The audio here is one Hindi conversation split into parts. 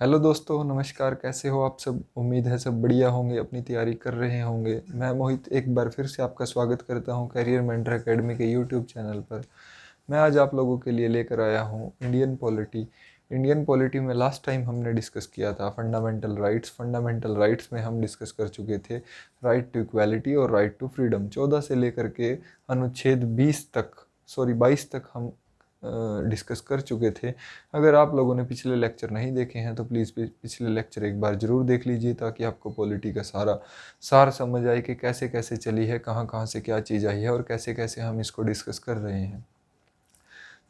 हेलो दोस्तों, नमस्कार। कैसे हो आप सब? उम्मीद है सब बढ़िया होंगे, अपनी तैयारी कर रहे होंगे। मैं मोहित एक बार फिर से आपका स्वागत करता हूं करियर मेंटर एकेडमी के यूट्यूब चैनल पर। मैं आज आप लोगों के लिए लेकर आया हूं इंडियन पॉलिटी। इंडियन पॉलिटी में लास्ट टाइम हमने डिस्कस किया था फंडामेंटल राइट्स। फंडामेंटल राइट्स में हम डिस्कस कर चुके थे राइट टू इक्वालिटी और राइट टू फ्रीडम। 14 से लेकर के अनुच्छेद 22 तक हम डिस्कस कर चुके थे। अगर आप लोगों ने पिछले लेक्चर नहीं देखे हैं तो प्लीज़ पिछले लेक्चर एक बार ज़रूर देख लीजिए, ताकि आपको पॉलिटी का सारा सार समझ आए कि कैसे कैसे चली है, कहाँ कहाँ से क्या चीज़ आई है और कैसे कैसे हम इसको डिस्कस कर रहे हैं।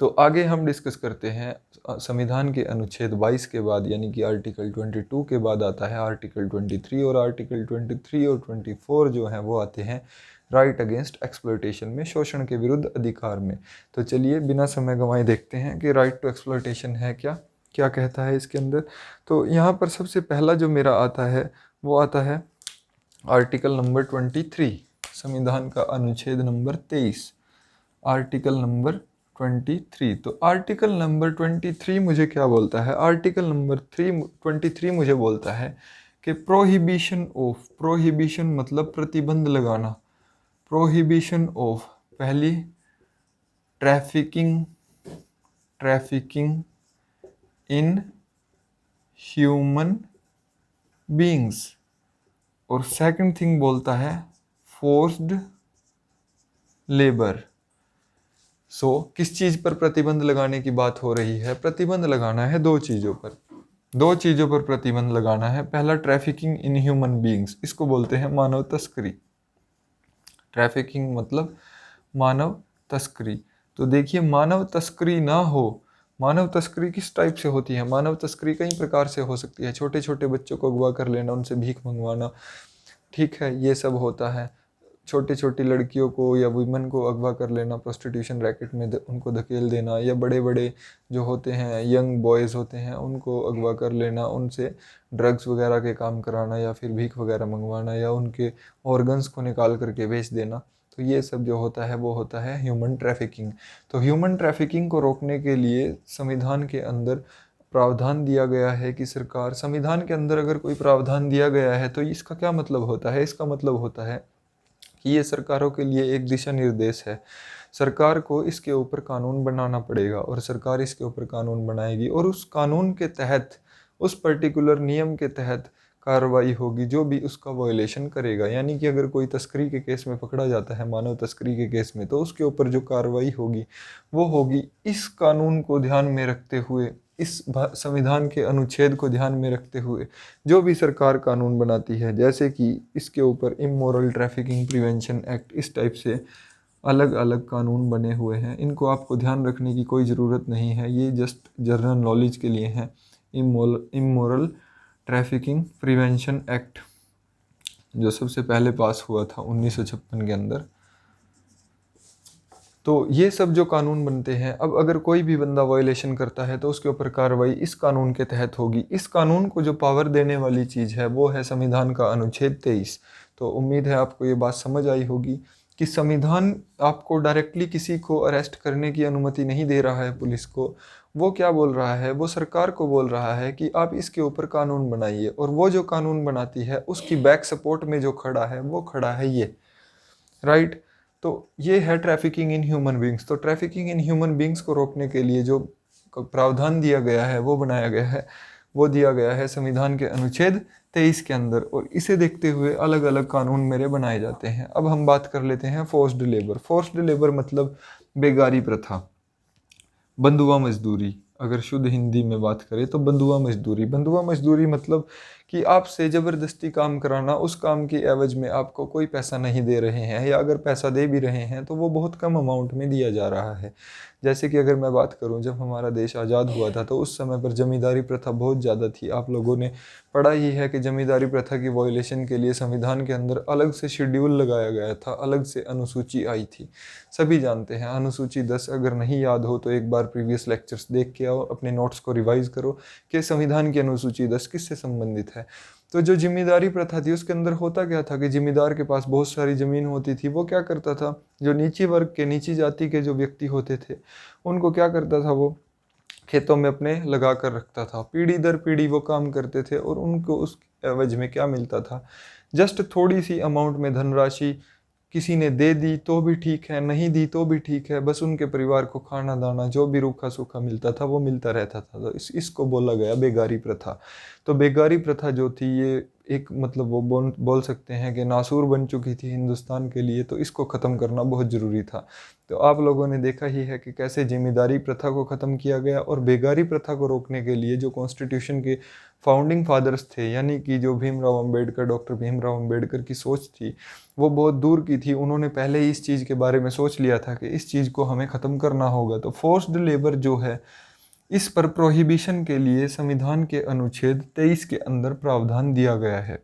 तो आगे हम डिस्कस करते हैं संविधान के अनुच्छेद 22 के बाद, यानी कि आर्टिकल 22 के बाद आता है आर्टिकल 23, और आर्टिकल 23 और 24 जो हैं वो आते हैं राइट अगेंस्ट एक्सप्लॉयटेशन में, शोषण के विरुद्ध अधिकार में। तो चलिए बिना समय गंवाए देखते हैं कि राइट टू एक्सप्लॉयटेशन है क्या, क्या कहता है इसके अंदर। तो यहाँ पर सबसे पहला जो मेरा आता है वो आता है आर्टिकल नंबर 23, संविधान का अनुच्छेद नंबर 23, आर्टिकल नंबर 23। तो आर्टिकल नंबर 23 मुझे क्या बोलता है? आर्टिकल नंबर 23 मुझे बोलता है कि प्रोहिबिशन ऑफ, प्रोहिबिशन मतलब प्रतिबंध लगाना, प्रोहिबिशन ऑफ, पहली trafficking, trafficking in human beings, और सेकंड थिंग बोलता है फोर्स्ड लेबर। किस चीज़ पर प्रतिबंध लगाने की बात हो रही है? प्रतिबंध लगाना है दो चीज़ों पर, दो चीज़ों पर प्रतिबंध लगाना है। पहला ट्रैफिकिंग इन ह्यूमन बीइंग्स, इसको बोलते हैं मानव तस्करी। ट्रैफिकिंग मतलब मानव तस्करी। तो देखिए, मानव तस्करी ना हो। मानव तस्करी किस टाइप से होती है? मानव तस्करी कई प्रकार से हो सकती है। छोटे छोटे बच्चों को अगवा कर लेना, उनसे भीख मंगवाना, ठीक है, ये सब होता है। छोटी छोटी लड़कियों को या वुमेन को अगवा कर लेना, प्रोस्टिट्यूशन रैकेट में उनको धकेल देना, या बड़े बड़े जो होते हैं यंग बॉयज़ होते हैं उनको अगवा कर लेना, उनसे ड्रग्स वगैरह के काम कराना, या फिर भीख वगैरह मंगवाना, या उनके ऑर्गन्स को निकाल करके बेच देना। तो ये सब जो होता है वो होता है ह्यूमन ट्रैफिकिंग। तो ह्यूमन ट्रैफिकिंग को रोकने के लिए संविधान के अंदर प्रावधान दिया गया है कि सरकार, संविधान के अंदर अगर कोई प्रावधान दिया गया है तो इसका क्या मतलब होता है? इसका मतलब होता है कि ये सरकारों के लिए एक दिशा निर्देश है। सरकार को इसके ऊपर कानून बनाना पड़ेगा, और सरकार इसके ऊपर कानून बनाएगी, और उस कानून के तहत, उस पर्टिकुलर नियम के तहत कार्रवाई होगी जो भी उसका वायोलेशन करेगा। यानी कि अगर कोई तस्करी के केस में पकड़ा जाता है, मानव तस्करी के केस में, तो उसके ऊपर जो कार्रवाई होगी वो होगी इस कानून को ध्यान में रखते हुए, इस संविधान के अनुच्छेद को ध्यान में रखते हुए जो भी सरकार कानून बनाती है। जैसे कि इसके ऊपर इमोरल ट्रैफिकिंग प्रिवेंशन एक्ट, इस टाइप से अलग अलग कानून बने हुए हैं। इनको आपको ध्यान रखने की कोई ज़रूरत नहीं है, ये जस्ट जनरल नॉलेज के लिए हैं। इमोरल ट्रैफिकिंग प्रिवेंशन एक्ट जो सबसे पहले पास हुआ था 1956 के अंदर। तो ये सब जो कानून बनते हैं, अब अगर कोई भी बंदा वायलेशन करता है तो उसके ऊपर कार्रवाई इस कानून के तहत होगी। इस कानून को जो पावर देने वाली चीज़ है वो है संविधान का अनुच्छेद 23। तो उम्मीद है आपको ये बात समझ आई होगी कि संविधान आपको डायरेक्टली किसी को अरेस्ट करने की अनुमति नहीं दे रहा है, पुलिस को। वो क्या बोल रहा है? वो सरकार को बोल रहा है कि आप इसके ऊपर कानून बनाइए, और वो जो कानून बनाती है उसकी बैक सपोर्ट में जो खड़ा है वो खड़ा है ये, राइट। तो ये है ट्रैफिकिंग इन ह्यूमन बींग्स। तो ट्रैफिकिंग इन ह्यूमन बींग्स को रोकने के लिए जो प्रावधान दिया गया है वो बनाया गया है, वो दिया गया है संविधान के अनुच्छेद 23 के अंदर, और इसे देखते हुए अलग अलग कानून मेरे बनाए जाते हैं। अब हम बात कर लेते हैं फोर्स्ड लेबर। फोर्स्ड लेबर मतलब बेगारी प्रथा, बंधुआ मजदूरी। अगर शुद्ध हिंदी में बात करें तो बंधुआ मजदूरी। बंधुआ मजदूरी मतलब कि आपसे ज़बरदस्ती काम कराना, उस काम की एवज में आपको कोई पैसा नहीं दे रहे हैं, या अगर पैसा दे भी रहे हैं तो वो बहुत कम अमाउंट में दिया जा रहा है। जैसे कि अगर मैं बात करूं, जब हमारा देश आज़ाद हुआ था तो उस समय पर ज़मींदारी प्रथा बहुत ज़्यादा थी। आप लोगों ने पढ़ा ही है कि ज़मींदारी प्रथा की वायलेशन के लिए संविधान के अंदर अलग से शेड्यूल लगाया गया था, अलग से अनुसूची आई थी। सभी जानते हैं अनुसूची 10, अगर नहीं याद हो तो एक बार प्रीवियस लेक्चर्स देख के आओ, अपने नोट्स को रिवाइज करो कि संविधान की अनुसूची 10 किससे संबंधित है। तो जो जिम्मेदारी प्रथा थी उसके अंदर होता क्या था कि जिम्मेदार के पास बहुत सारी ज़मीन होती थी। वो क्या करता था, जो नीची वर्ग के, नीची जाति के जो व्यक्ति होते थे, उनको क्या करता था, वो खेतों में अपने लगा कर रखता था। पीढ़ी दर पीढ़ी वो काम करते थे और उनको उस एवज में क्या मिलता था, जस्ट थोड़ी सी अमाउंट में धनराशि किसी ने दे दी तो भी ठीक है, नहीं दी तो भी ठीक है, बस उनके परिवार को खाना दाना जो भी रूखा सूखा मिलता था वो मिलता रहता था। तो इसको बोला गया बेगारी प्रथा। तो बेगारी प्रथा जो थी ये एक मतलब वो बोल सकते हैं कि नासूर बन चुकी थी हिंदुस्तान के लिए, तो इसको ख़त्म करना बहुत ज़रूरी था। तो आप लोगों ने देखा ही है कि कैसे जिम्मेदारी प्रथा को ख़त्म किया गया, और बेगारी प्रथा को रोकने के लिए जो कॉन्स्टिट्यूशन के फाउंडिंग फादर्स थे, यानी कि जो भीमराव अंबेडकर, डॉक्टर भीमराव अंबेडकर की सोच थी वो बहुत दूर की थी। उन्होंने पहले ही इस चीज़ के बारे में सोच लिया था कि इस चीज़ को हमें ख़त्म करना होगा। तो फोर्स्ड लेबर जो है, इस पर प्रोहिबिशन के लिए संविधान के अनुच्छेद 23 के अंदर प्रावधान दिया गया है।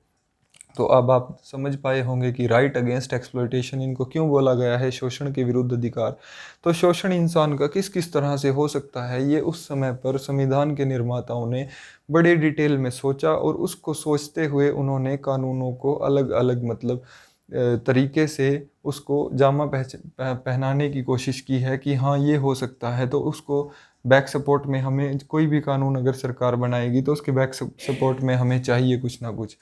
तो अब आप समझ पाए होंगे कि राइट अगेंस्ट एक्सप्लॉयटेशन इनको क्यों बोला गया है, शोषण के विरुद्ध अधिकार। तो शोषण इंसान का किस किस तरह से हो सकता है, ये उस समय पर संविधान के निर्माताओं ने बड़े डिटेल में सोचा, और उसको सोचते हुए उन्होंने कानूनों को अलग अलग मतलब तरीके से उसको जामा पहनाने की कोशिश की है कि हाँ ये हो सकता है। तो उसको बैक सपोर्ट में हमें कोई भी कानून अगर सरकार बनाएगी तो उसके बैक सपोर्ट में हमें चाहिए कुछ ना कुछ।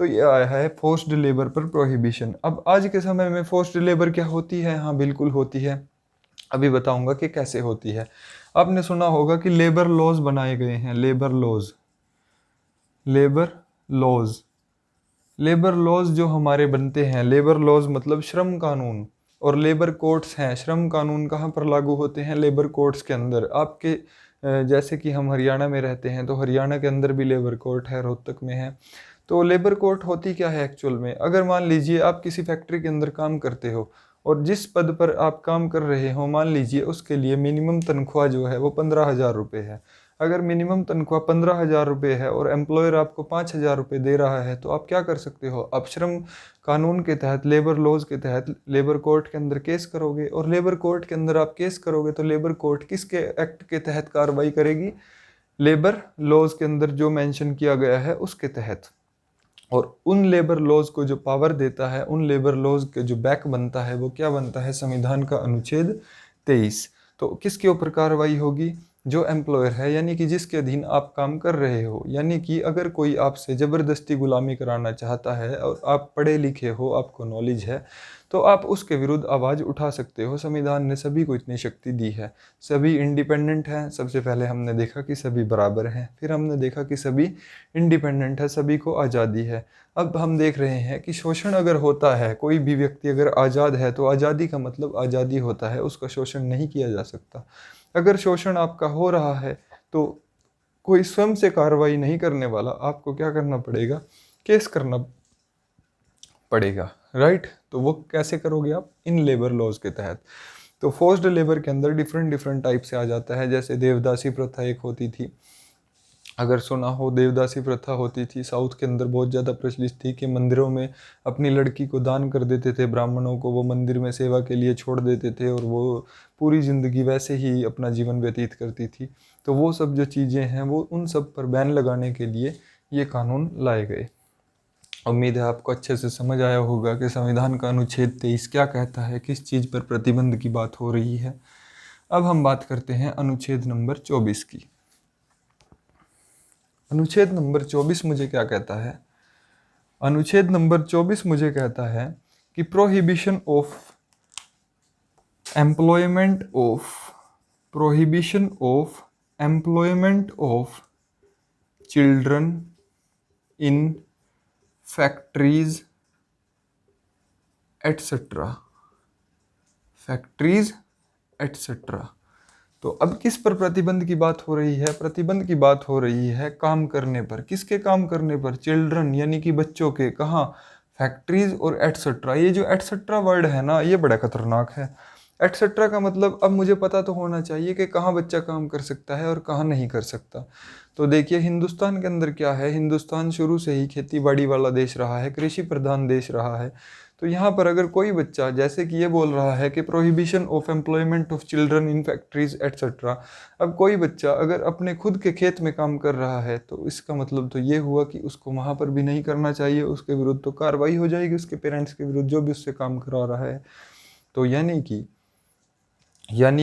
तो ये आया है फोर्स्ड लेबर पर प्रोहिबिशन। अब आज के समय में फोर्स्ड लेबर क्या होती है? हाँ बिल्कुल होती है, अभी बताऊंगा कि कैसे होती है। आपने सुना होगा कि लेबर लॉज बनाए गए हैं, labour laws, labour laws, labour laws जो हमारे बनते हैं, लेबर लॉज मतलब श्रम कानून, और लेबर कोर्ट्स हैं। श्रम कानून कहाँ पर लागू होते हैं? लेबर कोर्ट्स के अंदर। आपके जैसे कि हम हरियाणा में रहते हैं तो हरियाणा के अंदर भी लेबर कोर्ट है, रोहतक में है। तो लेबर कोर्ट होती क्या है एक्चुअल में? अगर मान लीजिए आप किसी फैक्ट्री के अंदर काम करते हो, और जिस पद पर आप काम कर रहे हो मान लीजिए उसके लिए मिनिमम तनख्वाह जो है वो 15,000 रुपये है। अगर मिनिमम तनख्वाह 15,000 रुपये है और एम्प्लॉयर आपको 5,000 रुपये दे रहा है, तो आप क्या कर सकते हो? आप श्रम कानून के तहत, लेबर लॉज के तहत लेबर कोर्ट के अंदर केस करोगे, और लेबर कोर्ट के अंदर आप केस करोगे तो लेबर कोर्ट किसके एक्ट के तहत कार्रवाई करेगी? लेबर लॉज के अंदर जो मेंशन किया गया है उसके तहत। और उन लेबर लॉज को जो पावर देता है, उन लेबर लॉज के जो बैक बनता है वो क्या बनता है? संविधान का अनुच्छेद 23। तो किसके ऊपर कार्रवाई होगी? जो एम्प्लॉयर है, यानी कि जिसके अधीन आप काम कर रहे हो। यानी कि अगर कोई आपसे ज़बरदस्ती गुलामी कराना चाहता है और आप पढ़े लिखे हो, आपको नॉलेज है, तो आप उसके विरुद्ध आवाज़ उठा सकते हो। संविधान ने सभी को इतनी शक्ति दी है। सभी इंडिपेंडेंट हैं। सबसे पहले हमने देखा कि सभी बराबर हैं, फिर हमने देखा कि सभी इंडिपेंडेंट है, सभी को आज़ादी है। अब हम देख रहे हैं कि शोषण अगर होता है, कोई भी व्यक्ति अगर आज़ाद है तो आज़ादी का मतलब आज़ादी होता है, उसका शोषण नहीं किया जा सकता। अगर शोषण आपका हो रहा है तो कोई स्वयं से कार्रवाई नहीं करने वाला, आपको क्या करना पड़ेगा? केस करना पड़ेगा, राइट? तो वो कैसे करोगे आप? इन लेबर लॉज के तहत। तो फोर्स्ड लेबर के अंदर डिफरेंट डिफरेंट टाइप से आ जाता है। जैसे देवदासी प्रथा एक होती थी, अगर सुना हो, देवदासी प्रथा होती थी, साउथ के अंदर बहुत ज़्यादा प्रचलित थी कि मंदिरों में अपनी लड़की को दान कर देते थे ब्राह्मणों को, वो मंदिर में सेवा के लिए छोड़ देते थे और वो पूरी ज़िंदगी वैसे ही अपना जीवन व्यतीत करती थी। तो वो सब जो चीज़ें हैं वो उन सब पर बैन लगाने के लिए ये कानून लाए गए। उम्मीद है आपको अच्छे से समझ आया होगा कि संविधान का अनुच्छेद 23 क्या कहता है, किस चीज़ पर प्रतिबंध की बात हो रही है। अब हम बात करते हैं अनुच्छेद नंबर 24 की। अनुच्छेद नंबर 24 मुझे क्या कहता है? अनुच्छेद नंबर 24 मुझे कहता है कि prohibition of employment of prohibition of employment of children in factories etcetera, factories etcetera. तो अब किस पर प्रतिबंध की बात हो रही है? प्रतिबंध की बात हो रही है काम करने पर। किसके काम करने पर? चिल्ड्रन यानी कि बच्चों के। कहाँ? फैक्ट्रीज और एटसेट्रा। ये जो एटसेट्रा वर्ड है ना, ये बड़ा खतरनाक है। एटसेट्रा का मतलब अब मुझे पता तो होना चाहिए कि कहाँ बच्चा काम कर सकता है और कहाँ नहीं कर सकता। तो देखिए हिंदुस्तान के अंदर क्या है, हिंदुस्तान शुरू से ही खेती बाड़ी वाला देश रहा है, कृषि प्रधान देश रहा है। तो यहाँ पर अगर कोई बच्चा, जैसे कि ये बोल रहा है कि prohibition of employment of children in factories etcetera, अब कोई बच्चा अगर अपने खुद के खेत में काम कर रहा है तो इसका मतलब तो ये हुआ कि उसको वहाँ पर भी नहीं करना चाहिए, उसके विरुद्ध तो कार्रवाई हो जाएगी, उसके पेरेंट्स के विरुद्ध जो भी उससे काम करा रहा है। तो यानी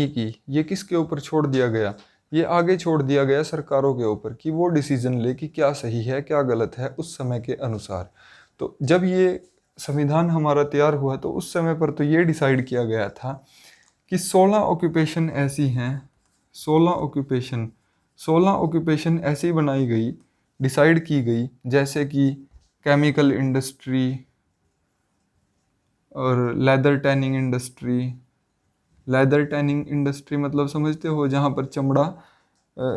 कि ये किसके ऊपर छोड़ दिया गया? ये आगे छोड़ दिया गया सरकारों के ऊपर कि वो डिसीजन ले कि क्या सही है क्या गलत है उस समय के अनुसार। तो जब ये संविधान हमारा तैयार हुआ तो उस समय पर तो ये डिसाइड किया गया था कि 16 ऑक्यूपेशन ऐसी हैं, 16 ऑक्यूपेशन ऐसी बनाई गई, डिसाइड की गई, जैसे कि केमिकल इंडस्ट्री और leather tanning industry. Leather tanning industry मतलब समझते हो, जहाँ पर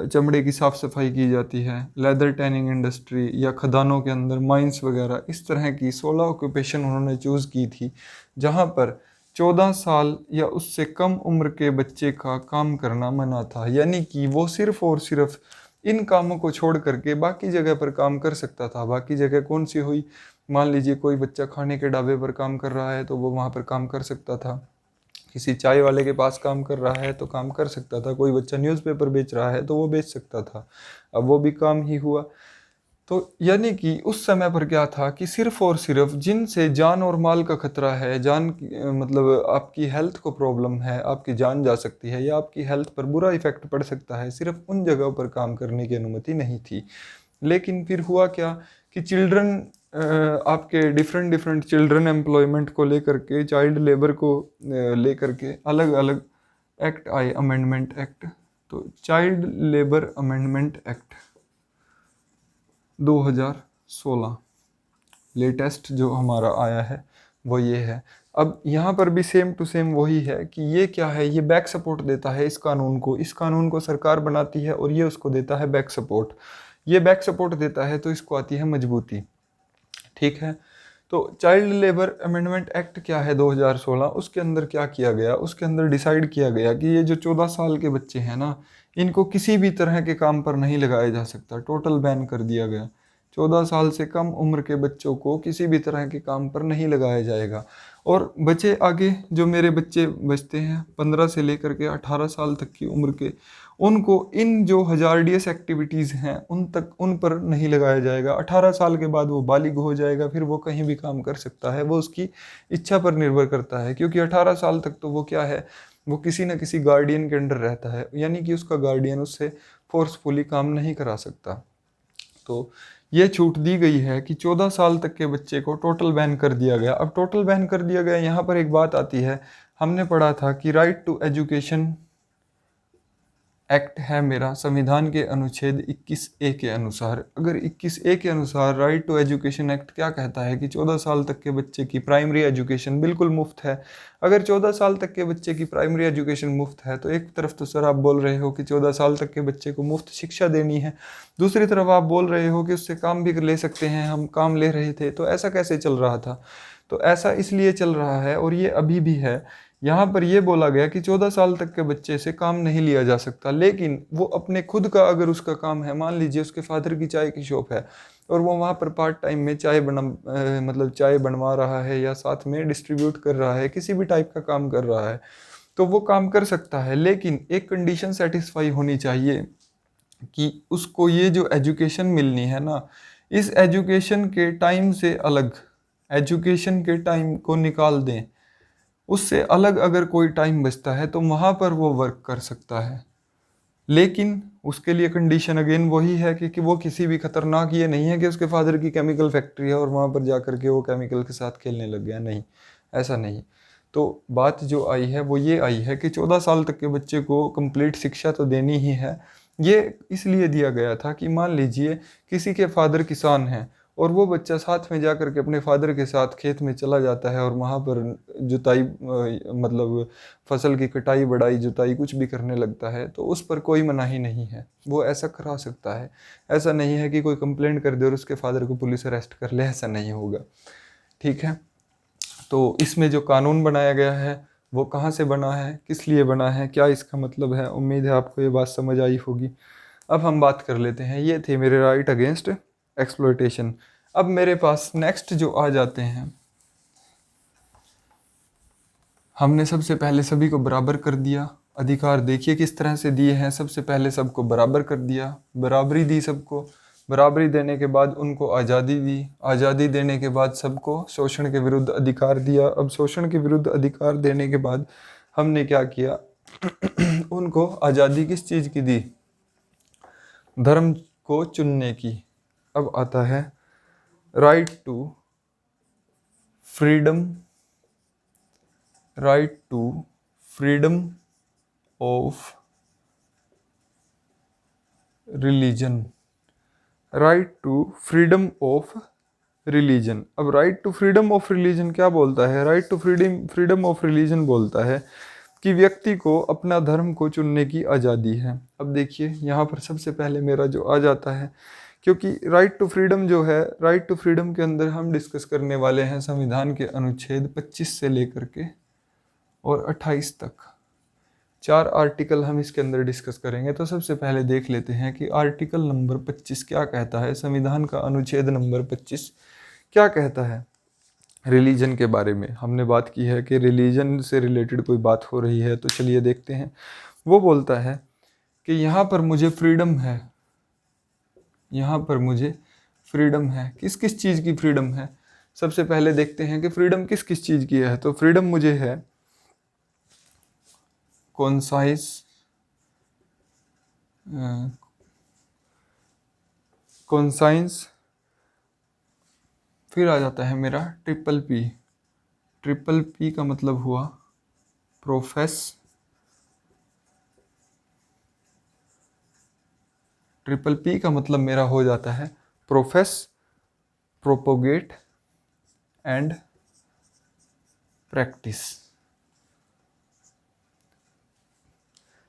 चमड़े की साफ़ सफाई की जाती है। लेदर टैनिंग इंडस्ट्री या खदानों के अंदर माइंस वगैरह, इस तरह की 16 ऑक्यूपेशन उन्होंने चूज़ की थी, जहाँ पर 14 साल या उससे कम उम्र के बच्चे का काम करना मना था। यानी कि वो सिर्फ़ और सिर्फ इन कामों को छोड़ करके बाकी जगह पर काम कर सकता था। बाकी जगह कौन सी हुई, मान लीजिए कोई बच्चा खाने के ढाबे पर काम कर रहा है तो वो वहाँ पर काम कर सकता था, किसी चाय वाले के पास काम कर रहा है तो काम कर सकता था, कोई बच्चा न्यूज़पेपर बेच रहा है तो वो बेच सकता था। अब वो भी काम ही हुआ। तो यानी कि उस समय पर क्या था कि सिर्फ और सिर्फ जिनसे जान और माल का खतरा है, मतलब आपकी हेल्थ को प्रॉब्लम है, आपकी जान जा सकती है या आपकी हेल्थ पर बुरा इफेक्ट पड़ सकता है, सिर्फ उन जगहों पर काम करने की अनुमति नहीं थी। लेकिन फिर हुआ क्या कि आपके डिफरेंट डिफरेंट चिल्ड्रन एम्प्लॉयमेंट को लेकर के, चाइल्ड लेबर को लेकर के अलग अलग एक्ट आए, अमेंडमेंट एक्ट। तो child labour amendment act 2016 latest जो हमारा आया है वो ये है। अब यहाँ पर भी सेम टू सेम वही है कि ये क्या है, ये बैक सपोर्ट देता है इस कानून को सरकार बनाती है और ये उसको देता है बैक सपोर्ट। ये बैक सपोर्ट देता है तो इसको आती है मजबूती। ठीक है, तो चाइल्ड लेबर अमेंडमेंट एक्ट क्या है 2016, उसके अंदर क्या किया गया, उसके अंदर डिसाइड किया गया कि ये जो 14 साल के बच्चे हैं ना, इनको किसी भी तरह के काम पर नहीं लगाया जा सकता, टोटल बैन कर दिया गया। 14 साल से कम उम्र के बच्चों को किसी भी तरह के काम पर नहीं लगाया जाएगा। और बचे आगे जो मेरे बच्चे बचते हैं 15 से लेकर के 18 साल तक की उम्र के, उनको इन जो हजारडियस एक्टिविटीज़ हैं उन पर नहीं लगाया जाएगा। 18 साल के बाद वो बालिग हो जाएगा, फिर वो कहीं भी काम कर सकता है, वो उसकी इच्छा पर निर्भर करता है। क्योंकि 18 साल तक तो वो क्या है, वो किसी न किसी गार्डियन के अंडर रहता है, यानी कि उसका गार्डियन उससे फोर्सफुली काम नहीं करा सकता। तो ये छूट दी गई है कि 14 साल तक के बच्चे को टोटल बैन कर दिया गया। अब टोटल बैन कर दिया गया, यहाँ पर एक बात आती है, हमने पढ़ा था कि राइट टू एजुकेशन एक्ट है मेरा संविधान के अनुच्छेद 21A के अनुसार। अगर 21A के अनुसार राइट टू एजुकेशन एक्ट क्या कहता है कि 14 साल तक के बच्चे की प्राइमरी एजुकेशन बिल्कुल मुफ्त है। अगर 14 साल तक के बच्चे की प्राइमरी एजुकेशन मुफ्त है तो एक तरफ तो सर आप बोल रहे हो कि 14 साल तक के बच्चे को मुफ्त शिक्षा देनी है, दूसरी तरफ आप बोल रहे हो कि उससे काम भी ले सकते हैं, हम काम ले रहे थे। तो ऐसा कैसे चल रहा था? तो ऐसा इसलिए चल रहा है और ये अभी भी है। यहाँ पर यह बोला गया कि 14 साल तक के बच्चे से काम नहीं लिया जा सकता, लेकिन वो अपने खुद का अगर उसका काम है, मान लीजिए उसके फादर की चाय की शॉप है और वो वहाँ पर पार्ट टाइम में मतलब चाय बनवा रहा है या साथ में डिस्ट्रीब्यूट कर रहा है, किसी भी टाइप का काम कर रहा है, तो वो काम कर सकता है। लेकिन एक कंडीशन सेटिस्फाई होनी चाहिए कि उसको ये जो एजुकेशन मिलनी है ना, इस एजुकेशन के टाइम से अलग, एजुकेशन के टाइम को निकाल दें, उससे अलग अगर कोई टाइम बचता है तो वहाँ पर वो वर्क कर सकता है। लेकिन उसके लिए कंडीशन अगेन वही है कि वो किसी भी खतरनाक, ये नहीं है कि उसके फादर की केमिकल फैक्ट्री है और वहाँ पर जा कर के वो केमिकल के साथ खेलने लग गया, नहीं, ऐसा नहीं। तो बात जो आई है वो ये आई है कि 14 साल तक के बच्चे को कंप्लीट शिक्षा तो देनी ही है। ये इसलिए दिया गया था कि मान लीजिए किसी के फादर किसान हैं और वो बच्चा साथ में जा कर के अपने फादर के साथ खेत में चला जाता है और वहाँ पर जुताई मतलब फसल की कटाई बढ़ाई जुताई कुछ भी करने लगता है, तो उस पर कोई मनाही नहीं है, वो ऐसा करा सकता है। ऐसा नहीं है कि कोई कंप्लेंट कर दे और उसके फादर को पुलिस अरेस्ट कर ले, ऐसा नहीं होगा। ठीक है, तो इसमें जो कानून बनाया गया है वो कहाँ से बना है, किस लिए बना है, क्या इसका मतलब है, उम्मीद है आपको ये बात समझ आई होगी। अब हम बात कर लेते हैं, ये थे मेरे राइट अगेंस्ट एक्सप्लॉयटेशन। अब मेरे पास नेक्स्ट जो आ जाते हैं, हमने सबसे पहले सभी को बराबर कर दिया। अधिकार देखिए किस तरह से दिए हैं, सबसे पहले सबको बराबर कर दिया, बराबरी दी सबको। बराबरी देने के बाद उनको आज़ादी दी, आज़ादी देने के बाद सबको शोषण के विरुद्ध अधिकार दिया। अब शोषण के विरुद्ध अधिकार देने के बाद हमने क्या किया उनको आज़ादी किस चीज़ की दी, धर्म को चुनने की। अब आता है right to freedom, right to freedom of religion, right to freedom of religion. अब right to freedom of religion क्या बोलता है? Right to freedom of religion बोलता है कि व्यक्ति को अपना धर्म को चुनने की आज़ादी है। अब देखिए यहाँ पर सबसे पहले मेरा जो आ जाता है, क्योंकि राइट टू फ्रीडम जो है, राइट टू फ्रीडम के अंदर हम डिस्कस करने वाले हैं संविधान के अनुच्छेद 25 से लेकर के और 28 तक। 4 आर्टिकल हम इसके अंदर डिस्कस करेंगे। तो सबसे पहले देख लेते हैं कि आर्टिकल नंबर 25 क्या कहता है, संविधान का अनुच्छेद नंबर 25 क्या कहता है रिलीजन के बारे में। हमने बात की है कि रिलीजन से रिलेटेड कोई बात हो रही है, तो चलिए देखते हैं। वो बोलता है कि यहाँ पर मुझे फ्रीडम है, यहाँ पर मुझे फ्रीडम है। किस किस चीज़ की फ्रीडम है? सबसे पहले देखते हैं कि फ्रीडम किस किस चीज़ की है। तो फ्रीडम मुझे है कॉन्साइस, कॉन्साइंस, फिर आ जाता है मेरा ट्रिपल पी। ट्रिपल पी का मतलब हुआ प्रोफेस, ट्रिपल पी का मतलब मेरा हो जाता है प्रोफेस, प्रोपोगेट एंड प्रैक्टिस।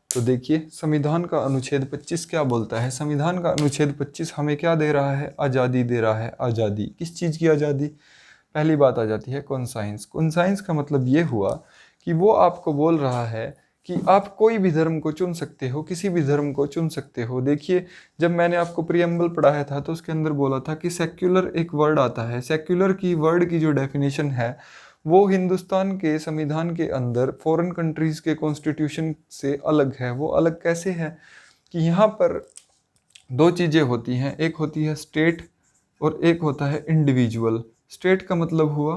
तो देखिए संविधान का अनुच्छेद 25 क्या बोलता है। संविधान का अनुच्छेद 25 हमें क्या दे रहा है? आज़ादी दे रहा है। आज़ादी किस चीज़ की आज़ादी? पहली बात आ जाती है कॉन्साइंस। कॉन्साइंस का मतलब ये हुआ कि वो आपको बोल रहा है कि आप कोई भी धर्म को चुन सकते हो, किसी भी धर्म को चुन सकते हो। देखिए जब मैंने आपको प्रियम्बल पढ़ाया था तो उसके अंदर बोला था कि सेक्युलर एक वर्ड आता है। सेक्युलर की वर्ड की जो डेफिनेशन है वो हिंदुस्तान के संविधान के अंदर फॉरेन कंट्रीज़ के कॉन्स्टिट्यूशन से अलग है। वो अलग कैसे है कि यहाँ पर दो चीज़ें होती हैं, एक होती है स्टेट और एक होता है इंडिविजुअल। स्टेट का मतलब हुआ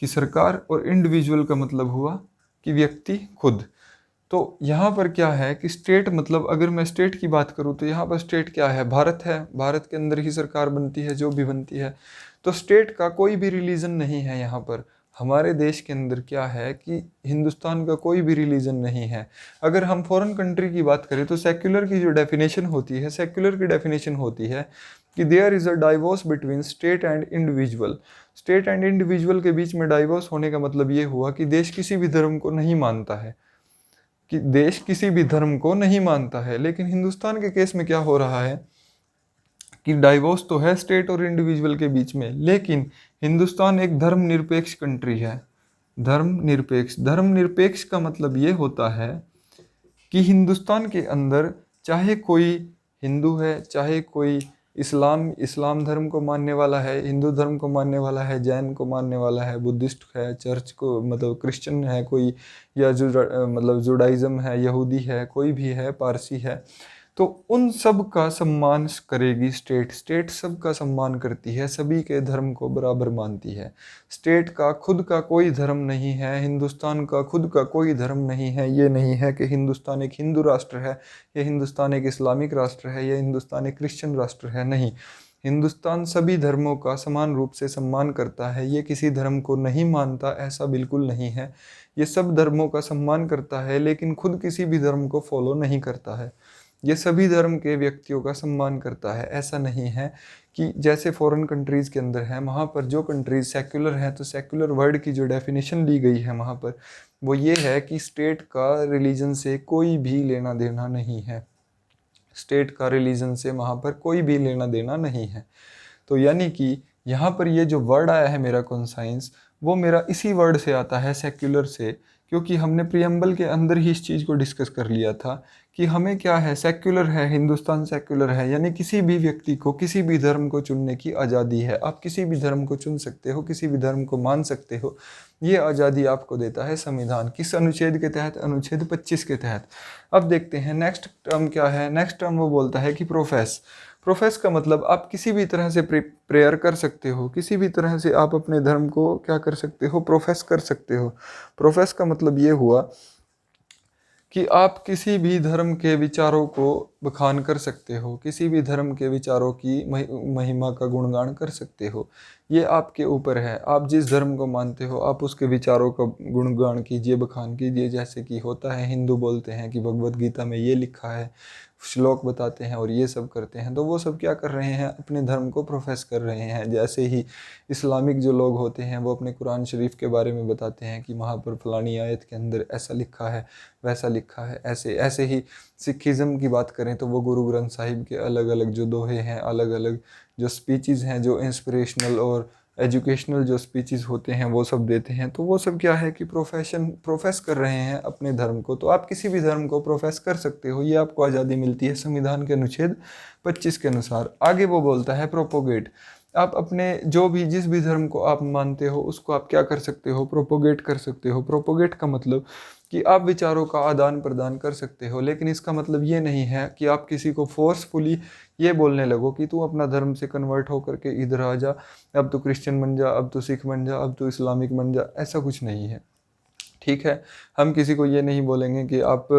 कि सरकार और इंडिविजुअल का मतलब हुआ कि व्यक्ति खुद। तो यहाँ पर क्या है कि स्टेट मतलब अगर मैं स्टेट की बात करूँ तो यहाँ पर स्टेट क्या है? भारत है। भारत के अंदर ही सरकार बनती है जो भी बनती है। तो स्टेट का कोई भी रिलीजन नहीं है। यहाँ पर हमारे देश के अंदर क्या है कि हिंदुस्तान का कोई भी रिलीजन नहीं है। अगर हम फॉरेन कंट्री की बात करें तो सेक्युलर की जो डेफिनेशन होती है, सेक्युलर की डेफिनेशन होती है कि there is a divorce between state and individual. State and individual के बीच में डाइवोर्स होने का मतलब ये हुआ कि देश किसी भी धर्म को नहीं मानता है, कि देश किसी भी धर्म को नहीं मानता है। लेकिन हिंदुस्तान के केस में क्या हो रहा है कि डाइवोर्स तो है स्टेट और इंडिविजुअल के बीच में, लेकिन हिंदुस्तान एक धर्मनिरपेक्ष कंट्री है। धर्मनिरपेक्ष, धर्मनिरपेक्ष का मतलब ये होता है कि हिंदुस्तान के अंदर चाहे कोई हिंदू है, चाहे कोई इस्लाम धर्म को मानने वाला है, हिंदू धर्म को मानने वाला है, जैन को मानने वाला है, बुद्धिस्ट है, चर्च को मतलब क्रिश्चियन है कोई, या मतलब जुडाइज़म है, यहूदी है, कोई भी है, पारसी है, तो उन सब का सम्मान करेगी स्टेट। स्टेट सब का सम्मान करती है, सभी के धर्म को बराबर मानती है। स्टेट का खुद का कोई धर्म नहीं है, हिंदुस्तान का खुद का कोई धर्म नहीं है। ये नहीं है कि हिंदुस्तान एक हिंदू राष्ट्र है, या हिंदुस्तान एक इस्लामिक राष्ट्र है, या हिंदुस्तान एक क्रिश्चियन राष्ट्र है। नहीं, हिंदुस्तान सभी धर्मों का समान रूप से सम्मान करता है। ये किसी धर्म को नहीं मानता, ऐसा बिल्कुल नहीं है। ये सब धर्मों का सम्मान करता है, लेकिन खुद किसी भी धर्म को फॉलो नहीं करता है। ये सभी धर्म के व्यक्तियों का सम्मान करता है। ऐसा नहीं है कि जैसे फॉरेन कंट्रीज़ के अंदर है, वहाँ पर जो कंट्रीज सेक्युलर हैं तो सेक्युलर वर्ड की जो डेफिनेशन ली गई है वहाँ पर वो ये है कि स्टेट का रिलीजन से कोई भी लेना देना नहीं है। स्टेट का रिलीजन से वहाँ पर कोई भी लेना देना नहीं है। तो यानी कि यहाँ पर ये जो वर्ड आया है मेरा कॉन्साइंस, वो मेरा इसी वर्ड से आता है, सेक्युलर से, क्योंकि हमने प्रियम्बल के अंदर ही इस चीज़ को डिस्कस कर लिया था कि हमें क्या है, सेक्युलर है, हिंदुस्तान सेक्युलर है, यानी किसी भी व्यक्ति को किसी भी धर्म को चुनने की आज़ादी है। आप किसी भी धर्म को चुन सकते हो, किसी भी धर्म को मान सकते हो। ये आज़ादी आपको देता है संविधान। किस अनुच्छेद के तहत? अनुच्छेद 25 के तहत। अब देखते हैं नेक्स्ट टर्म क्या है। नेक्स्ट टर्म वो बोलता है कि प्रोफेस। प्रोफेस का मतलब आप किसी भी तरह से प्रेयर कर सकते हो, किसी भी तरह से आप अपने धर्म को क्या कर सकते हो, प्रोफेस कर सकते हो। प्रोफेस का मतलब ये हुआ कि आप किसी भी धर्म के विचारों को बखान कर सकते हो, किसी भी धर्म के विचारों की महिमा का गुणगान कर सकते हो। ये आपके ऊपर है, आप जिस धर्म को मानते हो आप उसके विचारों का गुणगान कीजिए, बखान कीजिए। जैसे कि होता है, हिंदू बोलते हैं कि भगवत गीता में ये लिखा है, श्लोक बताते हैं और ये सब करते हैं। तो वो सब क्या कर रहे हैं, अपने धर्म को प्रोफेस कर रहे हैं। जैसे ही इस्लामिक जो लोग होते हैं वो अपने कुरान शरीफ के बारे में बताते हैं कि वहाँ पर फलानी आयत के अंदर ऐसा लिखा है, वैसा लिखा है। ऐसे ऐसे ही सिखिज़्म की बात करें तो वो गुरु ग्रंथ साहिब के अलग अलग जो दोहे हैं, अलग अलग जो स्पीचेज़ हैं, जो इंस्पिरेशनल और एजुकेशनल जो स्पीचेस होते हैं वो सब देते हैं। तो वो सब क्या है कि प्रोफेस कर रहे हैं अपने धर्म को। तो आप किसी भी धर्म को प्रोफेस कर सकते हो, ये आपको आज़ादी मिलती है संविधान के अनुच्छेद 25 के अनुसार। आगे वो बोलता है प्रोपोगेट। आप अपने जो भी जिस भी धर्म को आप मानते हो उसको आप क्या कर सकते हो, प्रोपोगेट कर सकते हो। प्रोपोगेट का मतलब कि आप विचारों का आदान प्रदान कर सकते हो, लेकिन इसका मतलब ये नहीं है कि आप किसी को फोर्सफुली ये बोलने लगो कि तू अपना धर्म से कन्वर्ट होकर के इधर आ जा, अब तो क्रिश्चियन बन जा, अब तो सिख बन जा, अब तो इस्लामिक बन जा। ऐसा कुछ नहीं है, ठीक है। हम किसी को ये नहीं बोलेंगे कि आप,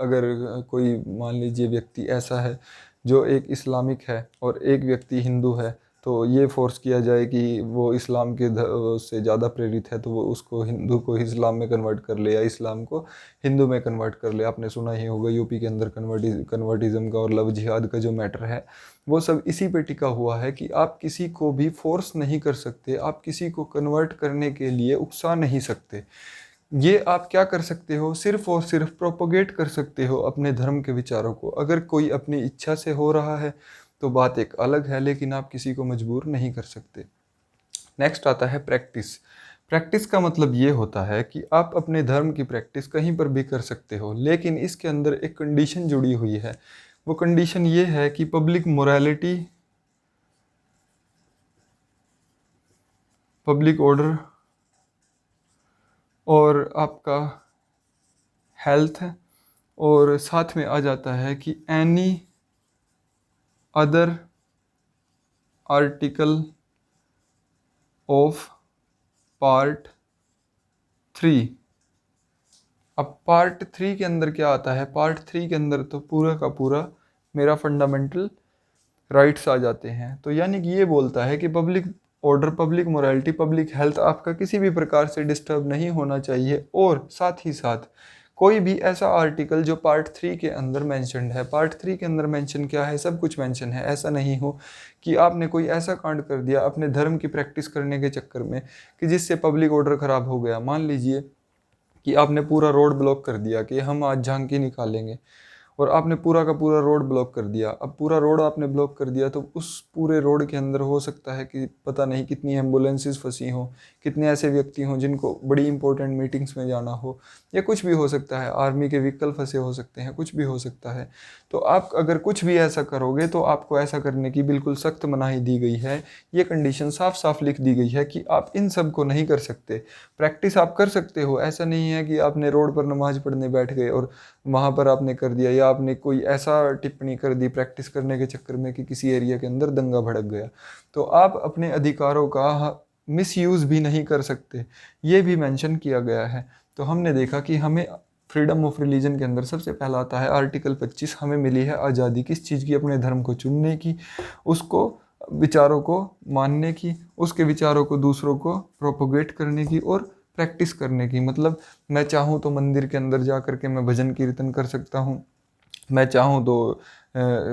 अगर कोई मान लीजिए व्यक्ति ऐसा है जो एक इस्लामिक है और एक व्यक्ति हिंदू है, तो ये फोर्स किया जाए कि वो इस्लाम के से ज़्यादा प्रेरित है तो वो उसको हिंदू को इस्लाम में कन्वर्ट कर ले या इस्लाम को हिंदू में कन्वर्ट कर ले। आपने सुना ही होगा यूपी के अंदर कन्वर्टिज़म का और लव जिहाद का जो मैटर है वो सब इसी पे टिका हुआ है कि आप किसी को भी फोर्स नहीं कर सकते, आप किसी को कन्वर्ट करने के लिए उकसा नहीं सकते। ये आप क्या कर सकते हो, सिर्फ और सिर्फ प्रोपोगेट कर सकते हो अपने धर्म के विचारों को। अगर कोई अपनी इच्छा से हो रहा है तो बात एक अलग है, लेकिन आप किसी को मजबूर नहीं कर सकते। नेक्स्ट आता है प्रैक्टिस। प्रैक्टिस का मतलब ये होता है कि आप अपने धर्म की प्रैक्टिस कहीं पर भी कर सकते हो, लेकिन इसके अंदर एक कंडीशन जुड़ी हुई है। वो कंडीशन ये है कि पब्लिक मोरालिटी, पब्लिक ऑर्डर और आपका हेल्थ, और साथ में आ जाता है कि any other article of part 3। अब पार्ट 3 के अंदर क्या आता है, पार्ट 3 के अंदर तो पूरा का पूरा मेरा फंडामेंटल राइट्स आ जाते हैं। तो यानी कि ये बोलता है कि public order, public morality, public health आपका किसी भी प्रकार से डिस्टर्ब नहीं होना चाहिए। और साथ ही साथ कोई भी ऐसा आर्टिकल जो पार्ट 3 के अंदर मेंशन्ड है, पार्ट 3 के अंदर मेंशन क्या है, सब कुछ मेंशन है। ऐसा नहीं हो कि आपने कोई ऐसा कांड कर दिया अपने धर्म की प्रैक्टिस करने के चक्कर में कि जिससे पब्लिक ऑर्डर ख़राब हो गया। मान लीजिए कि आपने पूरा रोड ब्लॉक कर दिया कि हम आज झांकी निकालेंगे, और आपने पूरा का पूरा रोड ब्लॉक कर दिया। अब पूरा रोड आपने ब्लॉक कर दिया तो उस पूरे रोड के अंदर हो सकता है कि पता नहीं कितनी एम्बुलेंसेस फंसी हों, कितने ऐसे व्यक्ति हों जिनको बड़ी इंपॉर्टेंट मीटिंग्स में जाना हो, या कुछ भी हो सकता है, आर्मी के व्हीकल फंसे हो सकते हैं, कुछ भी हो सकता है। तो आप अगर कुछ भी ऐसा करोगे तो आपको ऐसा करने की बिल्कुल सख्त मनाही दी गई है। ये कंडीशन साफ साफ लिख दी गई है कि आप इन सब को नहीं कर सकते। प्रैक्टिस आप कर सकते हो, ऐसा नहीं है कि आपने रोड पर नमाज पढ़ने बैठ गए और वहाँ पर आपने कर दिया, या आपने कोई ऐसा टिप्पणी कर दी प्रैक्टिस करने के चक्कर में कि किसी एरिया के अंदर दंगा भड़क गया। तो आप अपने अधिकारों का मिसयूज़ भी नहीं कर सकते, ये भी मेंशन किया गया है। तो हमने देखा कि हमें फ्रीडम ऑफ रिलीजन के अंदर सबसे पहला आता है आर्टिकल 25। हमें मिली है आज़ादी किस चीज़ की, अपने धर्म को चुनने की, उसको विचारों को मानने की, उसके विचारों को दूसरों को प्रोपोगेट करने की और प्रैक्टिस करने की। मतलब मैं चाहूँ तो मंदिर के अंदर जा कर के मैं भजन कीर्तन कर सकता हूँ, मैं चाहूँ तो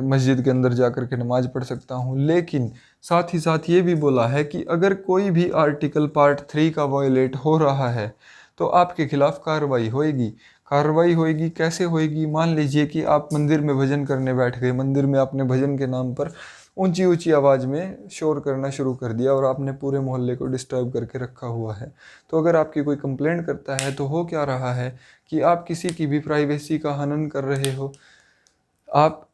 मस्जिद के अंदर जा कर के नमाज पढ़ सकता हूँ। लेकिन साथ ही साथ ये भी बोला है कि अगर कोई भी आर्टिकल पार्ट 3 का वायलेट हो रहा है तो आपके खिलाफ कार्रवाई होएगी। कार्रवाई होएगी, कैसे होएगी? मान लीजिए कि आप मंदिर में भजन करने बैठ गए, मंदिर में आपने भजन के नाम पर ऊंची ऊंची आवाज़ में शोर करना शुरू कर दिया और आपने पूरे मोहल्ले को डिस्टर्ब करके रखा हुआ है। तो अगर आपकी कोई कंप्लेंट करता है तो हो क्या रहा है कि आप किसी की भी प्राइवेसी का हनन कर रहे हो। आप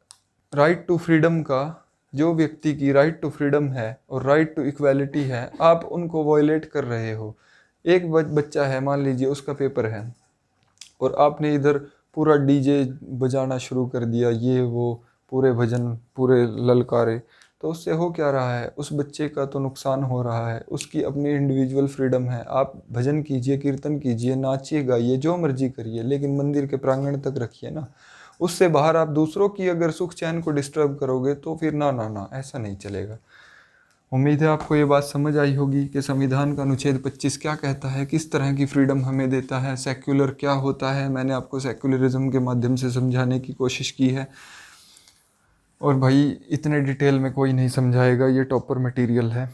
राइट टू फ्रीडम का, जो व्यक्ति की राइट टू फ्रीडम है और राइट टू इक्वालिटी है, आप उनको वॉयलेट कर रहे हो। एक बच्चा है, मान लीजिए उसका पेपर है, और आपने इधर पूरा डीजे बजाना शुरू कर दिया, ये वो पूरे भजन पूरे ललकारे। तो उससे हो क्या रहा है, उस बच्चे का तो नुकसान हो रहा है। उसकी अपनी इंडिविजुअल फ्रीडम है, आप भजन कीजिए, कीर्तन कीजिए, नाचिए गाइए, जो मर्जी करिए, लेकिन मंदिर के प्रांगण तक रखिए ना। उससे बाहर आप दूसरों की अगर सुख चैन को डिस्टर्ब करोगे तो फिर ना ना ना, ऐसा नहीं चलेगा। उम्मीद है आपको ये बात समझ आई होगी कि संविधान का अनुच्छेद 25 क्या कहता है, किस तरह की फ्रीडम हमें देता है, सेक्युलर क्या होता है। मैंने आपको सेक्युलरिज्म के माध्यम से समझाने की कोशिश की है। और भाई इतने डिटेल में कोई नहीं समझाएगा, ये टॉपर मटेरियल है,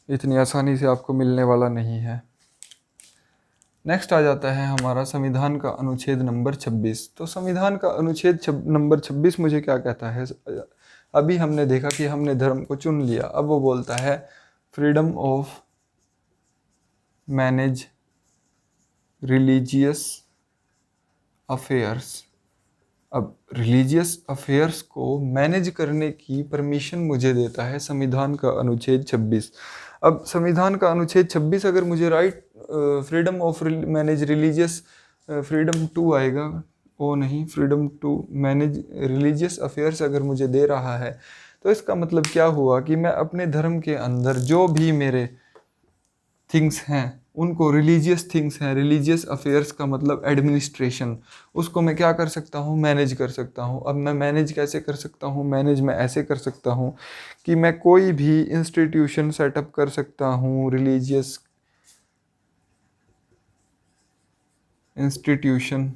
इतनी आसानी से आपको मिलने वाला नहीं है। नेक्स्ट आ जाता है हमारा संविधान का अनुच्छेद नंबर 26। तो संविधान का अनुच्छेद नंबर 26 मुझे क्या कहता है। अभी हमने देखा कि हमने धर्म को चुन लिया, अब वो बोलता है freedom of manage religious affairs. अब रिलीजियस अफेयर्स को मैनेज करने की परमिशन मुझे देता है संविधान का अनुच्छेद 26। अब संविधान का अनुच्छेद 26 अगर मुझे right freedom of manage religious freedom to आएगा, वो नहीं, freedom to manage religious affairs अगर मुझे दे रहा है, तो इसका मतलब क्या हुआ कि मैं अपने धर्म के अंदर जो भी मेरे थिंग्स हैं, उनको रिलीजियस थिंग्स हैं, रिलीजियस अफेयर्स का मतलब एडमिनिस्ट्रेशन, उसको मैं क्या कर सकता हूँ, मैनेज कर सकता हूँ। अब मैं मैनेज कैसे कर सकता हूँ, मैनेज मैं ऐसे कर सकता हूँ कि मैं कोई भी इंस्टीट्यूशन सेटअप कर सकता हूँ, रिलीजियस इंस्टीट्यूशन,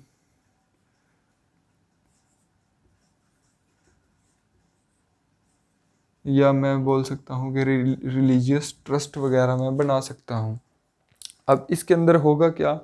या मैं बोल सकता हूँ कि रिलीजियस ट्रस्ट वगैरह मैं बना सकता हूँ। अब इसके अंदर होगा क्या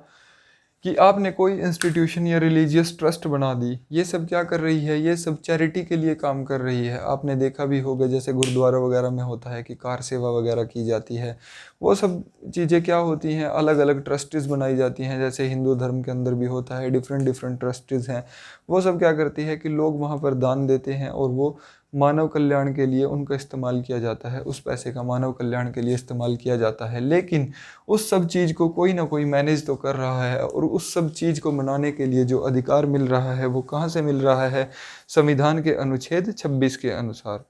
कि आपने कोई इंस्टीट्यूशन या रिलीजियस ट्रस्ट बना दी, ये सब क्या कर रही है, ये सब चैरिटी के लिए काम कर रही है। आपने देखा भी होगा जैसे गुरुद्वारा वगैरह में होता है कि कार सेवा वगैरह की जाती है, वो सब चीज़ें क्या होती हैं, अलग अलग ट्रस्टीज़ बनाई जाती हैं। जैसे हिंदू धर्म के अंदर भी होता है, डिफरेंट डिफरेंट ट्रस्टीज़ हैं। वो सब क्या करती है कि लोग वहाँ पर दान देते हैं और वो मानव कल्याण के लिए उनका इस्तेमाल किया जाता है, उस पैसे का मानव कल्याण के लिए इस्तेमाल किया जाता है। लेकिन उस सब चीज़ को कोई ना कोई मैनेज तो कर रहा है, और उस सब चीज़ को मनाने के लिए जो अधिकार मिल रहा है वो कहाँ से मिल रहा है, संविधान के अनुच्छेद 26 के अनुसार,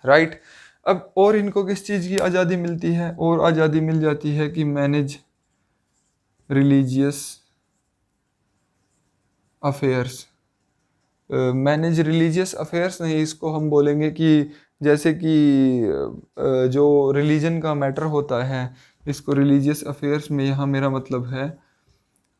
राइट। अब और इनको किस चीज़ की आज़ादी मिलती है, और आज़ादी मिल जाती है कि manage religious affairs. Manage religious affairs नहीं, इसको हम बोलेंगे कि जैसे कि जो रिलीजन का मैटर होता है, इसको रिलीजियस अफेयर्स में यहाँ मेरा मतलब है,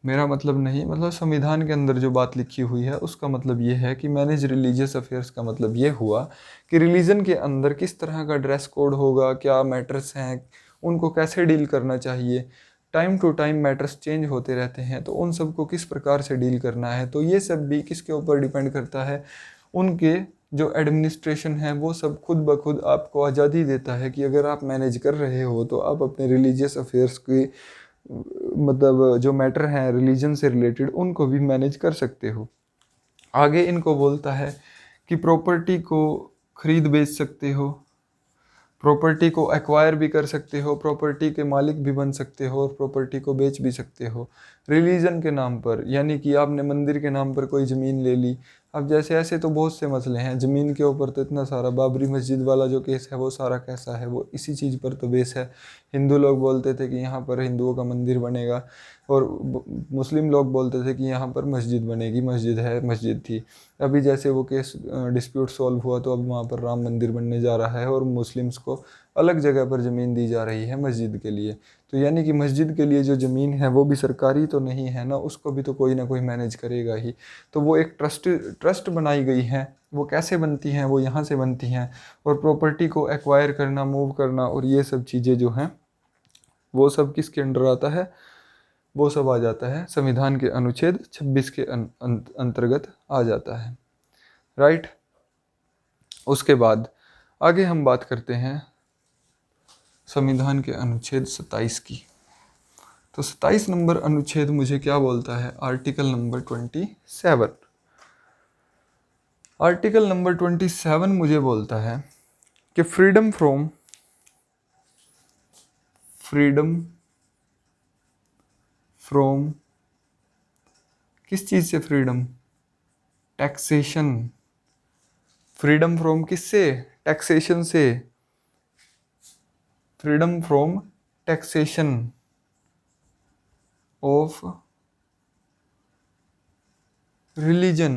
मेरा मतलब नहीं, मतलब संविधान के अंदर जो बात लिखी हुई है उसका मतलब ये है कि मैनेज रिलीजियस अफेयर्स का मतलब ये हुआ कि रिलीजन के अंदर किस तरह का ड्रेस कोड होगा, क्या मैटर्स हैं, उनको कैसे डील करना चाहिए। Time to time matters change होते रहते हैं, तो उन सब को किस प्रकार से डील करना है, तो ये सब भी किसके ऊपर डिपेंड करता है, उनके जो एडमिनिस्ट्रेशन है वो सब खुद ब खुद आपको आज़ादी देता है कि अगर आप मैनेज कर रहे हो तो आप अपने रिलीजियस अफेयर्स की मतलब जो मैटर हैं रिलीजन से रिलेटेड उनको भी मैनेज कर सकते हो। आगे इनको बोलता है कि प्रॉपर्टी को खरीद बेच सकते हो, प्रॉपर्टी को एक्वायर भी कर सकते हो, प्रॉपर्टी के मालिक भी बन सकते हो, और प्रॉपर्टी को बेच भी सकते हो रिलीजन के नाम पर। यानी कि आपने मंदिर के नाम पर कोई ज़मीन ले ली। अब जैसे ऐसे तो बहुत से मसले हैं ज़मीन के ऊपर, तो इतना सारा बाबरी मस्जिद वाला जो केस है वो सारा कैसा है, वो इसी चीज़ पर तो बेस है। हिंदू लोग बोलते थे कि यहाँ पर हिंदुओं का मंदिर बनेगा, और मुस्लिम लोग बोलते थे कि यहाँ पर मस्जिद बनेगी, मस्जिद है, मस्जिद थी। अभी जैसे वो केस डिस्प्यूट सॉल्व हुआ, तो अब वहाँ पर राम मंदिर बनने जा रहा है, और मुस्लिम्स को अलग जगह पर ज़मीन दी जा रही है मस्जिद के लिए। तो यानी कि मस्जिद के लिए जो ज़मीन है वो भी सरकारी तो नहीं है ना, उसको भी तो कोई ना कोई मैनेज करेगा ही। तो वो एक ट्रस्ट बनाई गई है। वो कैसे बनती हैं, वो यहाँ से बनती हैं। और प्रॉपर्टी को एक्वायर करना, मूव करना, और ये सब चीज़ें जो हैं वो सब किसके अंडर आता है, वो सब आ जाता है संविधान के अनुच्छेद 26 के अंतर्गत आ जाता है, राइट। उसके बाद आगे हम बात करते हैं संविधान के अनुच्छेद 27 की। तो 27 नंबर अनुच्छेद मुझे क्या बोलता है, आर्टिकल नंबर 27। आर्टिकल नंबर 27 मुझे बोलता है कि फ्रीडम फ्रॉम किस चीज़ से फ्रीडम, टैक्सेशन, फ्रीडम फ्रॉम किससे? टैक्सेशन से। Freedom from taxation of religion.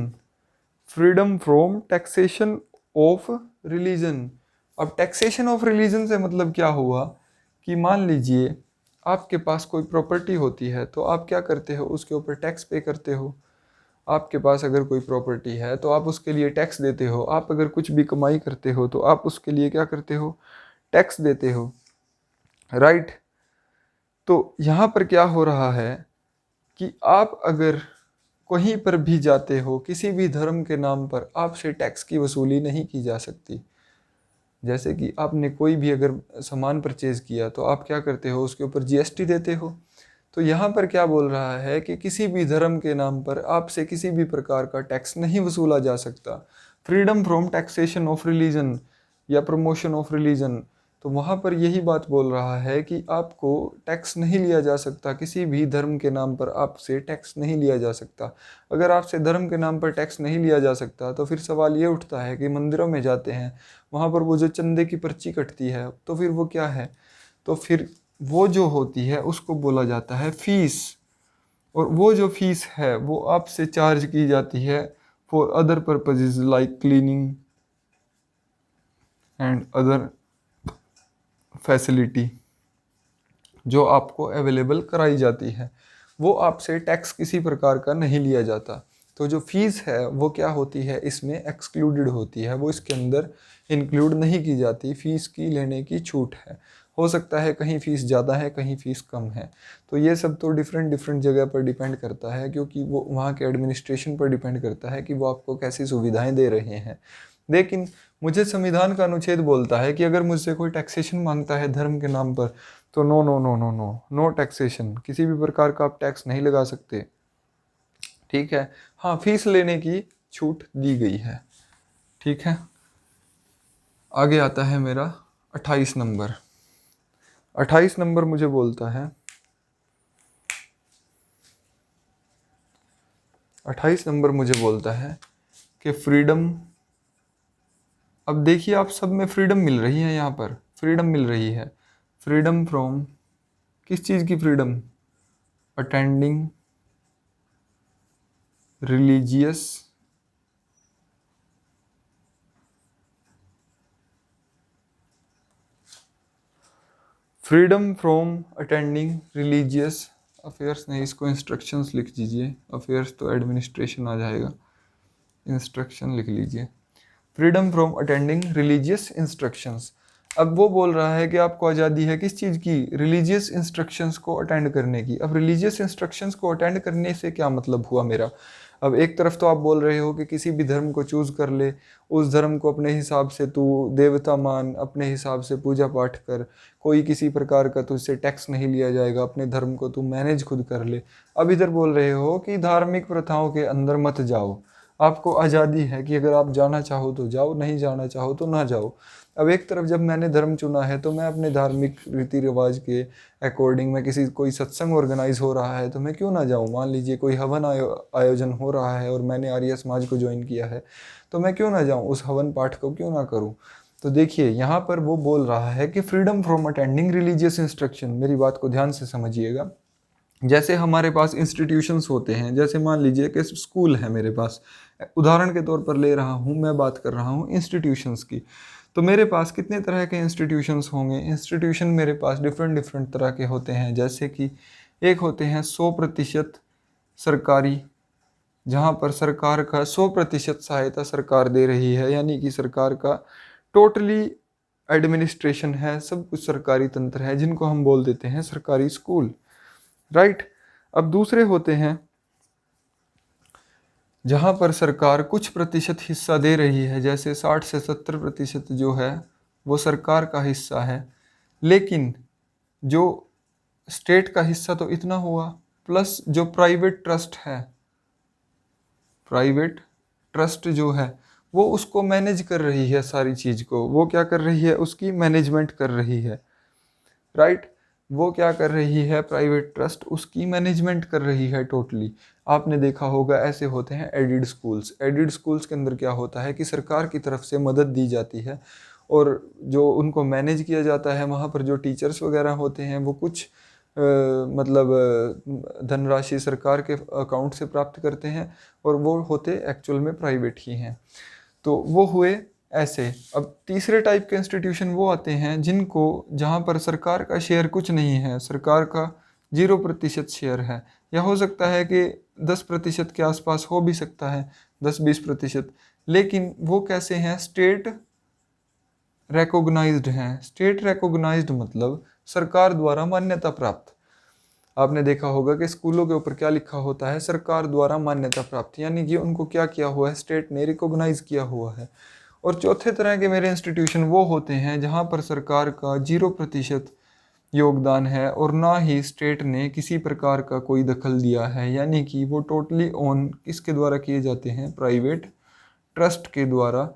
Freedom from taxation of religion. अब टैक्सेशन ऑफ रिलीजन से मतलब क्या हुआ कि मान लीजिए आपके पास कोई प्रॉपर्टी होती है तो आप क्या करते हो, उसके ऊपर टैक्स पे करते हो। आपके पास अगर कोई प्रॉपर्टी है तो आप उसके लिए टैक्स देते हो। आप अगर कुछ भी कमाई करते हो तो आप उसके लिए क्या करते हो, टैक्स देते हो, राइट। तो यहाँ पर क्या हो रहा है कि आप अगर कहीं पर भी जाते हो, किसी भी धर्म के नाम पर आपसे टैक्स की वसूली नहीं की जा सकती। जैसे कि आपने कोई भी अगर सामान परचेज किया तो आप क्या करते हो, उसके ऊपर जीएसटी देते हो। तो यहाँ पर क्या बोल रहा है कि किसी भी धर्म के नाम पर आपसे किसी भी प्रकार का टैक्स नहीं वसूला जा सकता। Freedom from taxation of religion या प्रमोशन ऑफ रिलीजन, तो वहाँ पर यही बात बोल रहा है कि आपको टैक्स नहीं लिया जा सकता, किसी भी धर्म के नाम पर आपसे टैक्स नहीं लिया जा सकता। अगर आपसे धर्म के नाम पर टैक्स नहीं लिया जा सकता तो फिर सवाल ये उठता है कि मंदिरों में जाते हैं, वहाँ पर वो जो चंदे की पर्ची कटती है तो फिर वो क्या है, तो फिर वो जो होती है उसको बोला जाता है फीस। और वो जो फीस है वो आपसे चार्ज की जाती है for other purposes like cleaning and other facility जो आपको अवेलेबल कराई जाती है। वो आपसे टैक्स किसी प्रकार का नहीं लिया जाता। तो जो फीस है वो क्या होती है, इसमें एक्सक्लूडेड होती है, वो इसके अंदर इंक्लूड नहीं की जाती। फ़ीस की लेने की छूट है। हो सकता है कहीं फ़ीस ज़्यादा है, कहीं फ़ीस कम है। तो ये सब तो डिफरेंट डिफरेंट जगह पर डिपेंड करता है, क्योंकि वो वहाँ के एडमिनिस्ट्रेशन पर डिपेंड करता है कि वो आपको कैसी सुविधाएं दे रहे हैं। लेकिन मुझे संविधान का अनुच्छेद बोलता है कि अगर मुझसे कोई टैक्सेशन मांगता है धर्म के नाम पर तो no no no no no no taxation, किसी भी प्रकार का आप टैक्स नहीं लगा सकते। ठीक है, हाँ फीस लेने की छूट दी गई है। ठीक है, आगे आता है मेरा 28 नंबर। 28 नंबर मुझे बोलता है, 28 नंबर मुझे बोलता है कि फ्रीडम। अब देखिए आप सब में फ्रीडम मिल रही है, यहाँ पर फ्रीडम मिल रही है। फ्रीडम फ्रॉम किस चीज़ की freedom? Attending religious freedom from attending religious affairs नहीं, इसको इंस्ट्रक्शंस लिख दीजिए। अफेयर्स तो एडमिनिस्ट्रेशन आ जाएगा, इंस्ट्रक्शन लिख लीजिए। Freedom from attending religious instructions. अब वो बोल रहा है कि आपको आज़ादी है किस चीज़ की? रिलीजियस इंस्ट्रक्शंस को अटेंड करने की। अब रिलीजियस इंस्ट्रक्शंस को अटेंड करने से क्या मतलब हुआ मेरा? अब एक तरफ तो आप बोल रहे हो कि किसी भी धर्म को चूज़ कर ले, उस धर्म को अपने हिसाब से तू देवता मान, अपने हिसाब से पूजा पाठ कर, कोई किसी प्रकार का तुझसे टैक्स नहीं लिया जाएगा, अपने धर्म को तू मैनेज खुद कर ले। अब इधर बोल रहे हो कि धार्मिक प्रथाओं के अंदर मत जाओ, आपको आज़ादी है कि अगर आप जाना चाहो तो जाओ, नहीं जाना चाहो तो ना जाओ। अब एक तरफ जब मैंने धर्म चुना है तो मैं अपने धार्मिक रीति रिवाज के अकॉर्डिंग, मैं किसी कोई सत्संग ऑर्गेनाइज हो रहा है तो मैं क्यों ना जाऊँ। मान लीजिए कोई हवन आयोजन हो रहा है और मैंने आर्य समाज को ज्वाइन किया है तो मैं क्यों ना जाऊँ, उस हवन पाठ को क्यों ना करूँ। तो देखिए यहाँ पर वो बोल रहा है कि freedom from attending religious instruction. मेरी बात को ध्यान से समझिएगा। जैसे हमारे पास इंस्टीट्यूशंस होते हैं, जैसे मान लीजिए कि स्कूल है मेरे पास, उदाहरण के तौर पर ले रहा हूँ, मैं बात कर रहा हूँ इंस्टीट्यूशंस की। तो मेरे पास कितने तरह के इंस्टीट्यूशंस होंगे? इंस्टीट्यूशन मेरे पास डिफरेंट डिफरेंट तरह के होते हैं। जैसे कि एक होते हैं 100% सरकारी, जहाँ पर सरकार का 100% सहायता सरकार दे रही है, यानी कि सरकार का टोटली एडमिनिस्ट्रेशन है, सब कुछ सरकारी तंत्र है, जिनको हम बोल देते हैं सरकारी स्कूल, राइट। अब दूसरे होते हैं जहाँ पर सरकार कुछ प्रतिशत हिस्सा दे रही है, जैसे 60 से 70% जो है वो सरकार का हिस्सा है, लेकिन जो स्टेट का हिस्सा तो इतना हुआ, प्लस जो प्राइवेट ट्रस्ट है, प्राइवेट ट्रस्ट जो है वो उसको मैनेज कर रही है, सारी चीज़ को वो क्या कर रही है, उसकी मैनेजमेंट कर रही है, राइट। वो क्या कर रही है, प्राइवेट ट्रस्ट उसकी मैनेजमेंट कर रही है टोटली। आपने देखा होगा ऐसे होते हैं एडिड स्कूल्स। एडिड स्कूल्स के अंदर क्या होता है कि सरकार की तरफ से मदद दी जाती है और जो उनको मैनेज किया जाता है, वहाँ पर जो टीचर्स वगैरह होते हैं वो कुछ मतलब धनराशि सरकार के अकाउंट से प्राप्त करते हैं और वो होते एक्चुअल में प्राइवेट ही हैं। तो वो हुए ऐसे। अब तीसरे टाइप के इंस्टीट्यूशन वो आते हैं जिनको जहाँ पर सरकार का शेयर कुछ नहीं है, सरकार का 0% शेयर है, या हो सकता है कि 10% के आसपास हो भी सकता है, 10-20%। लेकिन वो कैसे हैं? स्टेट रिकॉग्नाइज्ड हैं। स्टेट रिकॉग्नाइज्ड मतलब सरकार द्वारा मान्यता प्राप्त। आपने देखा होगा कि स्कूलों के ऊपर क्या लिखा होता है? सरकार द्वारा मान्यता प्राप्त, यानी कि उनको क्या किया हुआ है? स्टेट ने रिकॉग्नाइज किया हुआ है। और चौथे तरह के मेरे इंस्टीट्यूशन वो होते हैं जहाँ पर सरकार का 0% योगदान है और ना ही स्टेट ने किसी प्रकार का कोई दखल दिया है, यानी कि वो टोटली ओन किसके द्वारा किए जाते हैं? प्राइवेट ट्रस्ट के द्वारा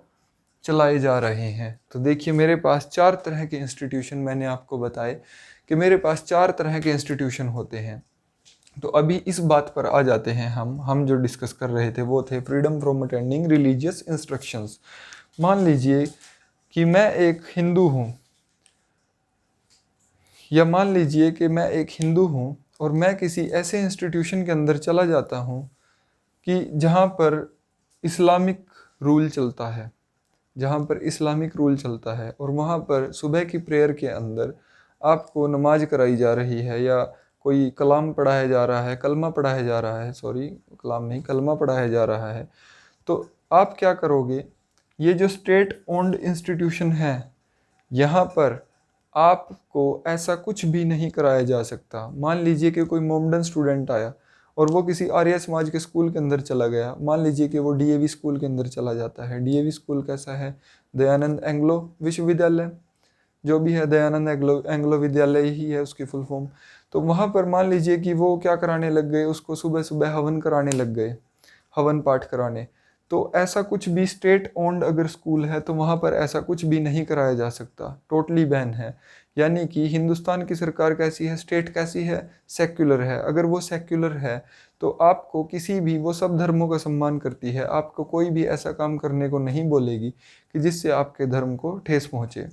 चलाए जा रहे हैं। तो देखिए मेरे पास 4 तरह के इंस्टीट्यूशन मैंने आपको बताए कि मेरे पास 4 तरह के इंस्टीट्यूशन होते हैं। तो अभी इस बात पर आ जाते हैं हम जो डिस्कस कर रहे थे वो थे freedom from attending religious instructions. मान लीजिए कि मैं एक हिंदू हूँ, या मान लीजिए कि मैं एक हिंदू हूँ और मैं किसी ऐसे इंस्टीट्यूशन के अंदर चला जाता हूँ कि जहाँ पर इस्लामिक रूल चलता है, जहाँ पर इस्लामिक रूल चलता है और वहाँ पर सुबह की प्रेयर के अंदर आपको नमाज कराई जा रही है या कोई कलाम पढ़ाया जा रहा है, कलमा पढ़ाया जा रहा है, सॉरी कलाम नहीं, कलमा पढ़ाया जा रहा है, तो आप क्या करोगे? ये जो स्टेट ओन्ड इंस्टीट्यूशन है, यहाँ पर आपको ऐसा कुछ भी नहीं कराया जा सकता। मान लीजिए कि कोई मोमडन स्टूडेंट आया और वो किसी आर्य समाज के स्कूल के अंदर चला गया। मान लीजिए कि वो डीएवी स्कूल के अंदर चला जाता है। डीएवी स्कूल कैसा है? दयानंद एंग्लो विश्वविद्यालय, जो भी है दयानंद एंग्लो एंग्लो विद्यालय ही है उसकी फुल फॉर्म। तो वहाँ पर मान लीजिए कि वो क्या कराने लग गए? उसको सुबह सुबह हवन कराने लग गए, हवन पाठ कराने। तो ऐसा कुछ भी स्टेट ओन्ड अगर स्कूल है तो वहाँ पर ऐसा कुछ भी नहीं कराया जा सकता, टोटली बैन है। यानी कि हिंदुस्तान की सरकार कैसी है? स्टेट कैसी है? सेक्युलर है। अगर वो सेक्युलर है तो आपको किसी भी, वो सब धर्मों का सम्मान करती है, आपको कोई भी ऐसा काम करने को नहीं बोलेगी कि जिससे आपके धर्म को ठेस पहुँचे।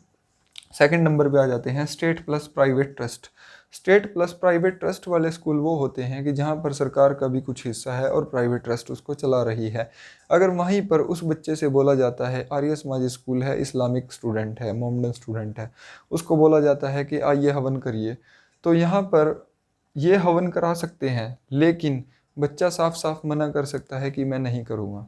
सेकंड नंबर पे आ जाते हैं state plus private trust. State plus private trust वाले स्कूल वो होते हैं कि जहाँ पर सरकार का भी कुछ हिस्सा है और प्राइवेट ट्रस्ट उसको चला रही है। अगर वहीं पर उस बच्चे से बोला जाता है, आर्य समाजी स्कूल है, इस्लामिक स्टूडेंट है, मोमडन स्टूडेंट है, उसको बोला जाता है कि आइए हवन करिए, तो यहाँ पर ये हवन करा सकते हैं, लेकिन बच्चा साफ साफ मना कर सकता है कि मैं नहीं करूँगा।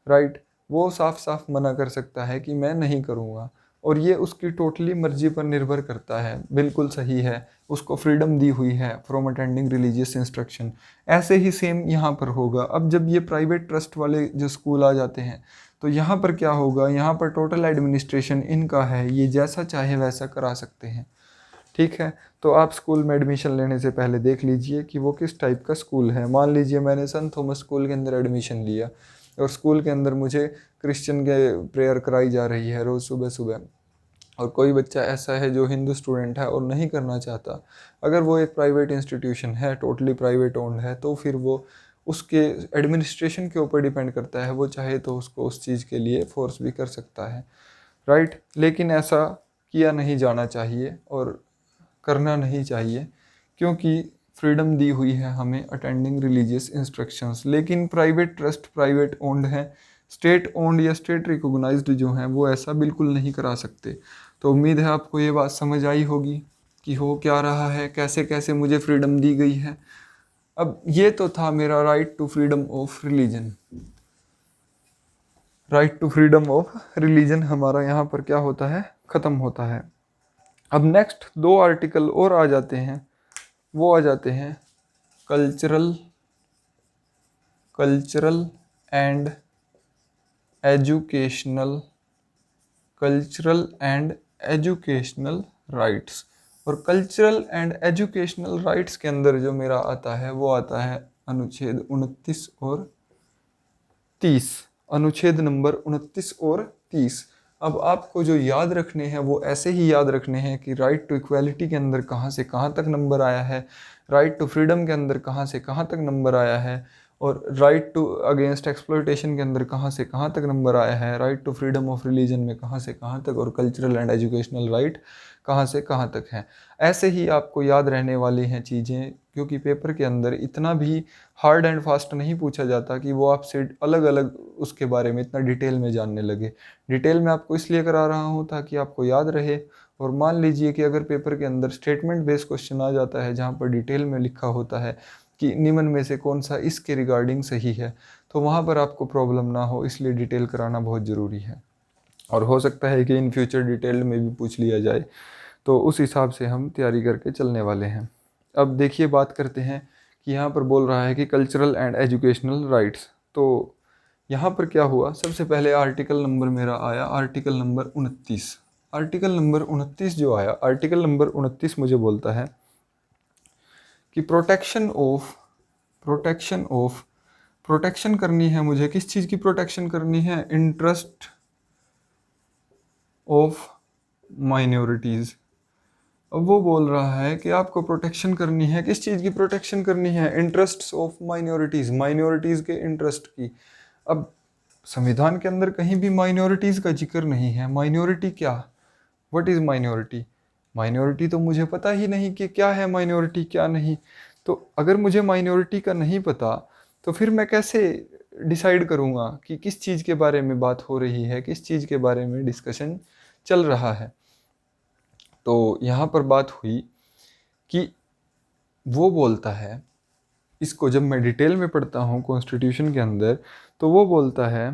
राइट, वो साफ साफ मना कर सकता है कि मैं नहीं करूँगा, और ये उसकी टोटली मर्जी पर निर्भर करता है। बिल्कुल सही है, उसको फ्रीडम दी हुई है फ्रॉम अटेंडिंग रिलीजियस इंस्ट्रक्शन। ऐसे ही सेम यहाँ पर होगा। अब जब ये प्राइवेट ट्रस्ट वाले जो स्कूल आ जाते हैं तो यहाँ पर क्या होगा? यहाँ पर टोटल एडमिनिस्ट्रेशन इनका है, ये जैसा चाहे वैसा करा सकते हैं। ठीक है, तो आप स्कूल में एडमिशन लेने से पहले देख लीजिए कि वो किस टाइप का स्कूल है। मान लीजिए मैंने सेंट थॉमस स्कूल के अंदर एडमिशन लिया और स्कूल के अंदर मुझे क्रिश्चियन के प्रेयर कराई जा रही है रोज़ सुबह सुबह, और कोई बच्चा ऐसा है जो हिंदू स्टूडेंट है और नहीं करना चाहता। अगर वो एक प्राइवेट इंस्टीट्यूशन है, टोटली प्राइवेट ओन्ड है, तो फिर वो उसके एडमिनिस्ट्रेशन के ऊपर डिपेंड करता है, वो चाहे तो उसको उस चीज़ के लिए फोर्स भी कर सकता है। राइट, लेकिन ऐसा किया नहीं जाना चाहिए और करना नहीं चाहिए, क्योंकि फ्रीडम दी हुई है हमें अटेंडिंग रिलीजियस इंस्ट्रक्शंस। लेकिन प्राइवेट ट्रस्ट प्राइवेट ओन्ड है, स्टेट ओन्ड या स्टेट रिकॉग्नाइज्ड जो हैं वो ऐसा बिल्कुल नहीं करा सकते। तो उम्मीद है आपको ये बात समझ आई होगी कि हो क्या रहा है, कैसे कैसे मुझे फ्रीडम दी गई है। अब ये तो था मेरा right to freedom of religion. Right to freedom of religion हमारा यहाँ पर क्या होता है? ख़त्म होता है। अब नेक्स्ट 2 आर्टिकल और आ जाते हैं, वो आ जाते हैं cultural and educational, cultural and educational rights. और कल्चरल एंड एजुकेशनल राइट्स के अंदर जो मेरा आता है वो आता है अनुच्छेद 29 और 30, अनुच्छेद नंबर 29 और 30। अब आपको जो याद रखने हैं वो ऐसे ही याद रखने हैं कि राइट टू इक्वालिटी के अंदर कहाँ से कहाँ तक नंबर आया है, राइट टू फ्रीडम के अंदर कहाँ से कहाँ तक नंबर आया है, और राइट टू अगेंस्ट एक्सप्लॉयटेशन के अंदर कहाँ से कहाँ तक नंबर आया है, right to freedom of religion में कहाँ से कहाँ तक, और कल्चरल एंड एजुकेशनल राइट कहाँ से कहाँ तक है। ऐसे ही आपको याद रहने वाली हैं चीज़ें, क्योंकि पेपर के अंदर इतना भी हार्ड एंड फास्ट नहीं पूछा जाता कि वो आपसे अलग अलग उसके बारे में इतना डिटेल में जानने लगे। डिटेल में आपको इसलिए करा रहा हूँ ताकि आपको याद रहे। और मान लीजिए कि अगर पेपर के अंदर स्टेटमेंट बेस्ड क्वेश्चन आ जाता है जहाँ पर डिटेल में लिखा होता है कि निम्न में से कौन सा इसके रिगार्डिंग सही है, तो वहाँ पर आपको प्रॉब्लम ना हो, इसलिए डिटेल कराना बहुत ज़रूरी है। और हो सकता है कि इन फ्यूचर डिटेल में भी पूछ लिया जाए, तो उस हिसाब से हम तैयारी करके चलने वाले हैं। अब देखिए, बात करते हैं कि यहाँ पर बोल रहा है कि कल्चरल एंड एजुकेशनल राइट्स। तो यहाँ पर क्या हुआ, सबसे पहले आर्टिकल नंबर मेरा आया आर्टिकल नंबर 29। आर्टिकल नंबर 29 जो आया, आर्टिकल नंबर 29 मुझे बोलता है कि प्रोटेक्शन करनी है मुझे। किस चीज़ की प्रोटेक्शन करनी है? Interest of minorities. अब वो बोल रहा है कि आपको प्रोटेक्शन करनी है, किस चीज़ की प्रोटेक्शन करनी है? इंटरेस्ट्स ऑफ माइनॉरिटीज़, माइनॉरिटीज़ के इंटरेस्ट की। अब संविधान के अंदर कहीं भी माइनॉरिटीज़ का जिक्र नहीं है। माइनॉरिटी क्या? What is minority? माइनॉरिटी तो मुझे पता ही नहीं कि क्या है माइनॉरिटी क्या नहीं। तो अगर मुझे माइनॉरिटी का नहीं पता तो फिर मैं कैसे डिसाइड करूँगा कि किस चीज़ के बारे में बात हो रही है, किस चीज़ के बारे में डिस्कशन चल रहा है। तो यहाँ पर बात हुई कि वो बोलता है, इसको जब मैं डिटेल में पढ़ता हूँ कॉन्स्टिट्यूशन के अंदर, तो वो बोलता है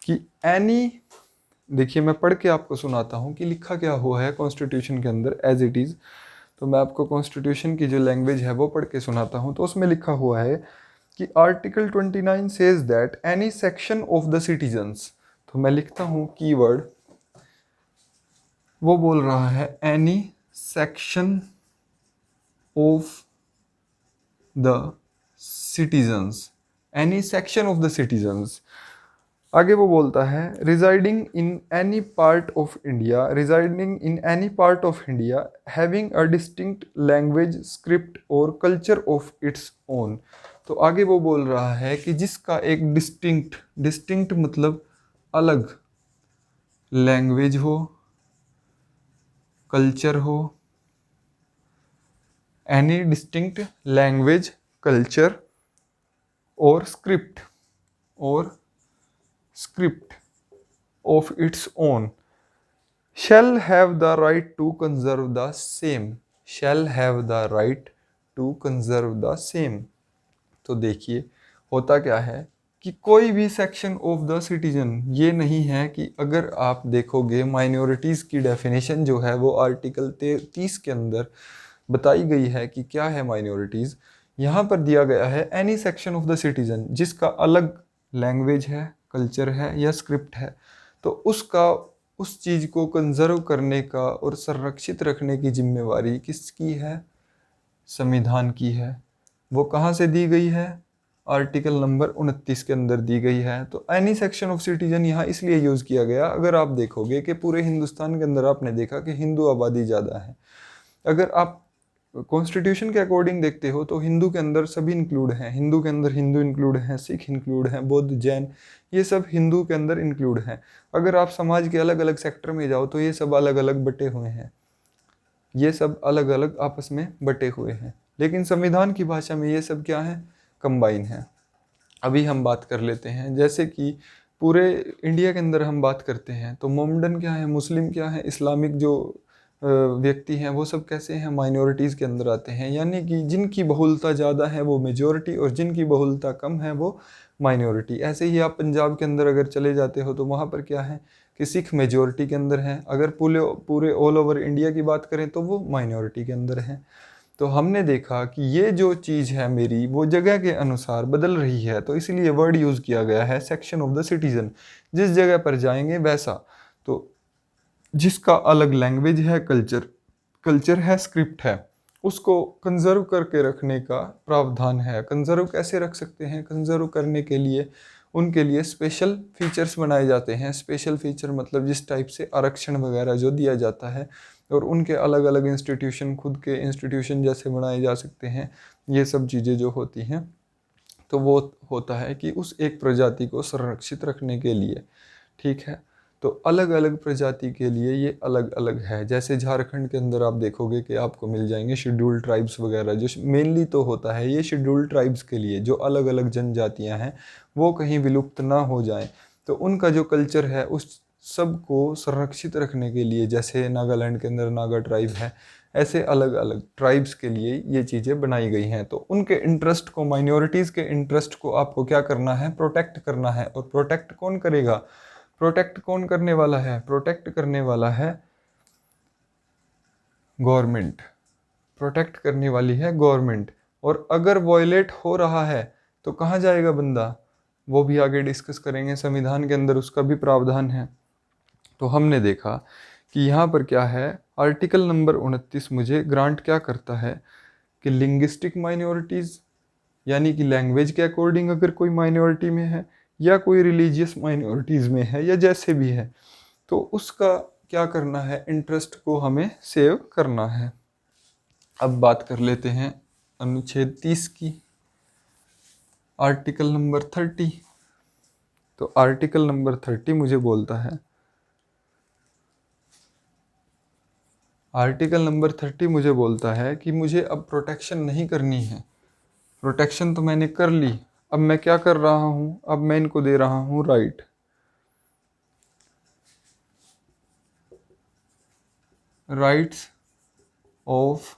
कि एनी, देखिए मैं पढ़ के आपको सुनाता हूँ कि लिखा क्या हुआ है कॉन्स्टिट्यूशन के अंदर एज इट इज़। तो मैं आपको कॉन्स्टिट्यूशन की जो लैंग्वेज है वो पढ़ के सुनाता हूँ। तो उसमें लिखा हुआ है कि article 29 says that any section of the citizens. तो मैं लिखता हूँ कीवर्ड, वो बोल रहा है any section of the citizens, any section of the citizens. आगे वो बोलता है residing in any part of India, residing in any part of India having a distinct language, script और कल्चर ऑफ इट्स ओन। तो आगे वो बोल रहा है कि जिसका एक डिस्टिंक्ट मतलब अलग लैंग्वेज हो, कल्चर हो, एनी डिस्टिंक्ट लैंग्वेज, कल्चर और script of its own shall have the right to conserve the same, shall have the right to conserve the same। तो देखिए होता क्या है कि कोई भी सेक्शन ऑफ द सिटीजन, ये नहीं है कि अगर आप देखोगे माइनॉरिटीज़ की डेफिनेशन जो है वो आर्टिकल 30 के अंदर बताई गई है कि क्या है माइनॉरिटीज़। यहाँ पर दिया गया है any section of the citizen जिसका अलग लैंग्वेज है, कल्चर है या स्क्रिप्ट है, तो उसका उस चीज़ को कंजर्व करने का और संरक्षित रखने की जिम्मेवारी किसकी है? संविधान की है। वो कहाँ से दी गई है? आर्टिकल नंबर 29 के अंदर दी गई है। तो एनी सेक्शन ऑफ सिटीजन यहाँ इसलिए यूज़ किया गया, अगर आप देखोगे कि पूरे हिंदुस्तान के अंदर आपने देखा कि हिंदू आबादी ज़्यादा है। अगर आप कॉन्स्टिट्यूशन के अकॉर्डिंग देखते हो तो हिंदू के अंदर सभी इंक्लूड हैं, हिंदू के अंदर हिंदू इंक्लूड हैं, सिख इंक्लूड हैं, बौद्ध, जैन, ये सब हिंदू के अंदर इंक्लूड हैं। अगर आप समाज के अलग अलग सेक्टर में जाओ तो ये सब अलग अलग बटे हुए हैं, ये सब अलग अलग आपस में बटे हुए हैं। लेकिन संविधान की भाषा में ये सब क्या है? कंबाइन है। अभी हम बात कर लेते हैं, जैसे कि पूरे इंडिया के अंदर हम बात करते हैं तो मोमडन क्या है, मुस्लिम क्या है, इस्लामिक जो व्यक्ति हैं वो सब कैसे हैं? माइनॉरिटीज़ के अंदर आते हैं। यानी कि जिनकी बहुलता ज़्यादा है वो मेजॉरिटी और जिनकी बहुलता कम है वो माइनॉरिटी। ऐसे ही आप पंजाब के अंदर अगर चले जाते हो तो वहाँ पर क्या है कि सिख मेजॉरिटी के अंदर हैं। अगर पूरे ऑल ओवर इंडिया की बात करें तो वो माइनॉरिटी के अंदर हैं। तो हमने देखा कि ये जो चीज़ है मेरी वो जगह के अनुसार बदल रही है, तो इसलिए वर्ड यूज़ किया गया है सेक्शन ऑफ द सिटीज़न। जिस जगह पर जाएंगे वैसा, तो जिसका अलग लैंग्वेज है, कल्चर है, स्क्रिप्ट है, उसको कंजर्व करके रखने का प्रावधान है। कंजर्व कैसे रख सकते हैं? कंजर्व करने के लिए उनके लिए स्पेशल फीचर्स बनाए जाते हैं। स्पेशल फीचर मतलब जिस टाइप से आरक्षण वगैरह जो दिया जाता है, और उनके अलग अलग इंस्टीट्यूशन, खुद के इंस्टीट्यूशन जैसे बनाए जा सकते हैं, ये सब चीज़ें जो होती हैं। तो वो होता है कि उस एक प्रजाति को संरक्षित रखने के लिए, ठीक है। तो अलग अलग प्रजाति के लिए ये अलग अलग है। जैसे झारखंड के अंदर आप देखोगे कि आपको मिल जाएंगे शेड्यूल्ड ट्राइब्स वगैरह, जो मेनली तो होता है ये शेड्यूल्ड ट्राइब्स के लिए, जो अलग अलग जनजातियां हैं वो कहीं विलुप्त ना हो जाएं, तो उनका जो कल्चर है उस सब को संरक्षित रखने के लिए, जैसे नागालैंड के अंदर नागा ट्राइब है, ऐसे अलग अलग ट्राइब्स के लिए ये चीज़ें बनाई गई हैं। तो उनके इंटरेस्ट को, माइनॉरिटीज़ के इंटरेस्ट को आपको क्या करना है, प्रोटेक्ट करना है। और प्रोटेक्ट कौन करेगा, प्रोटेक्ट कौन करने वाला है, प्रोटेक्ट करने वाला है गवर्नमेंट, प्रोटेक्ट करने वाली है गवर्नमेंट। और अगर वॉयलेट हो रहा है तो कहाँ जाएगा बंदा, वो भी आगे डिस्कस करेंगे, संविधान के अंदर उसका भी प्रावधान है। तो हमने देखा कि यहाँ पर क्या है, आर्टिकल नंबर 29 मुझे ग्रांट क्या करता है कि लिंग्विस्टिक माइनॉरिटीज़, यानी कि लैंग्वेज के अकॉर्डिंग अगर कोई माइनॉरिटी में है या कोई रिलीजियस माइनॉरिटीज़ में है या जैसे भी है, तो उसका क्या करना है, इंटरेस्ट को हमें सेव करना है। अब बात कर लेते हैं अनुच्छेद 30 की, आर्टिकल नंबर 30। तो आर्टिकल नंबर 30 मुझे बोलता है, आर्टिकल नंबर 30 मुझे बोलता है कि मुझे अब प्रोटेक्शन नहीं करनी है। प्रोटेक्शन तो मैंने कर ली, अब मैं क्या कर रहा हूँ, अब मैं इनको दे रहा हूँ right. Rights of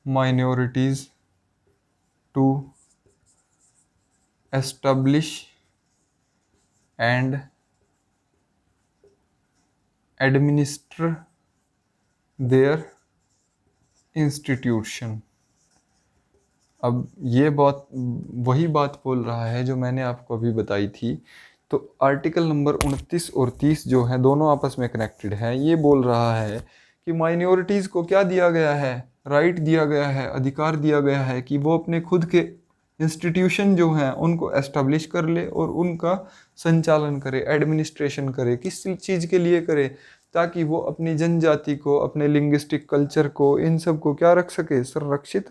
minorities to establish and administer their institution. अब ये बात, वही बात बोल रहा है जो मैंने आपको अभी बताई थी। तो आर्टिकल नंबर 29 और 30 जो है दोनों आपस में कनेक्टेड है। ये बोल रहा है कि माइनॉरिटीज़ को क्या दिया गया है, राइट दिया गया है, अधिकार दिया गया है कि वो अपने खुद के इंस्टीट्यूशन जो हैं उनको एस्टेब्लिश कर ले और उनका संचालन करे, एडमिनिस्ट्रेशन करे। किस चीज़ के लिए करे, ताकि वो अपनी जनजाति को, अपने लिंग्विस्टिक कल्चर को, इन सब को क्या रख सके, संरक्षित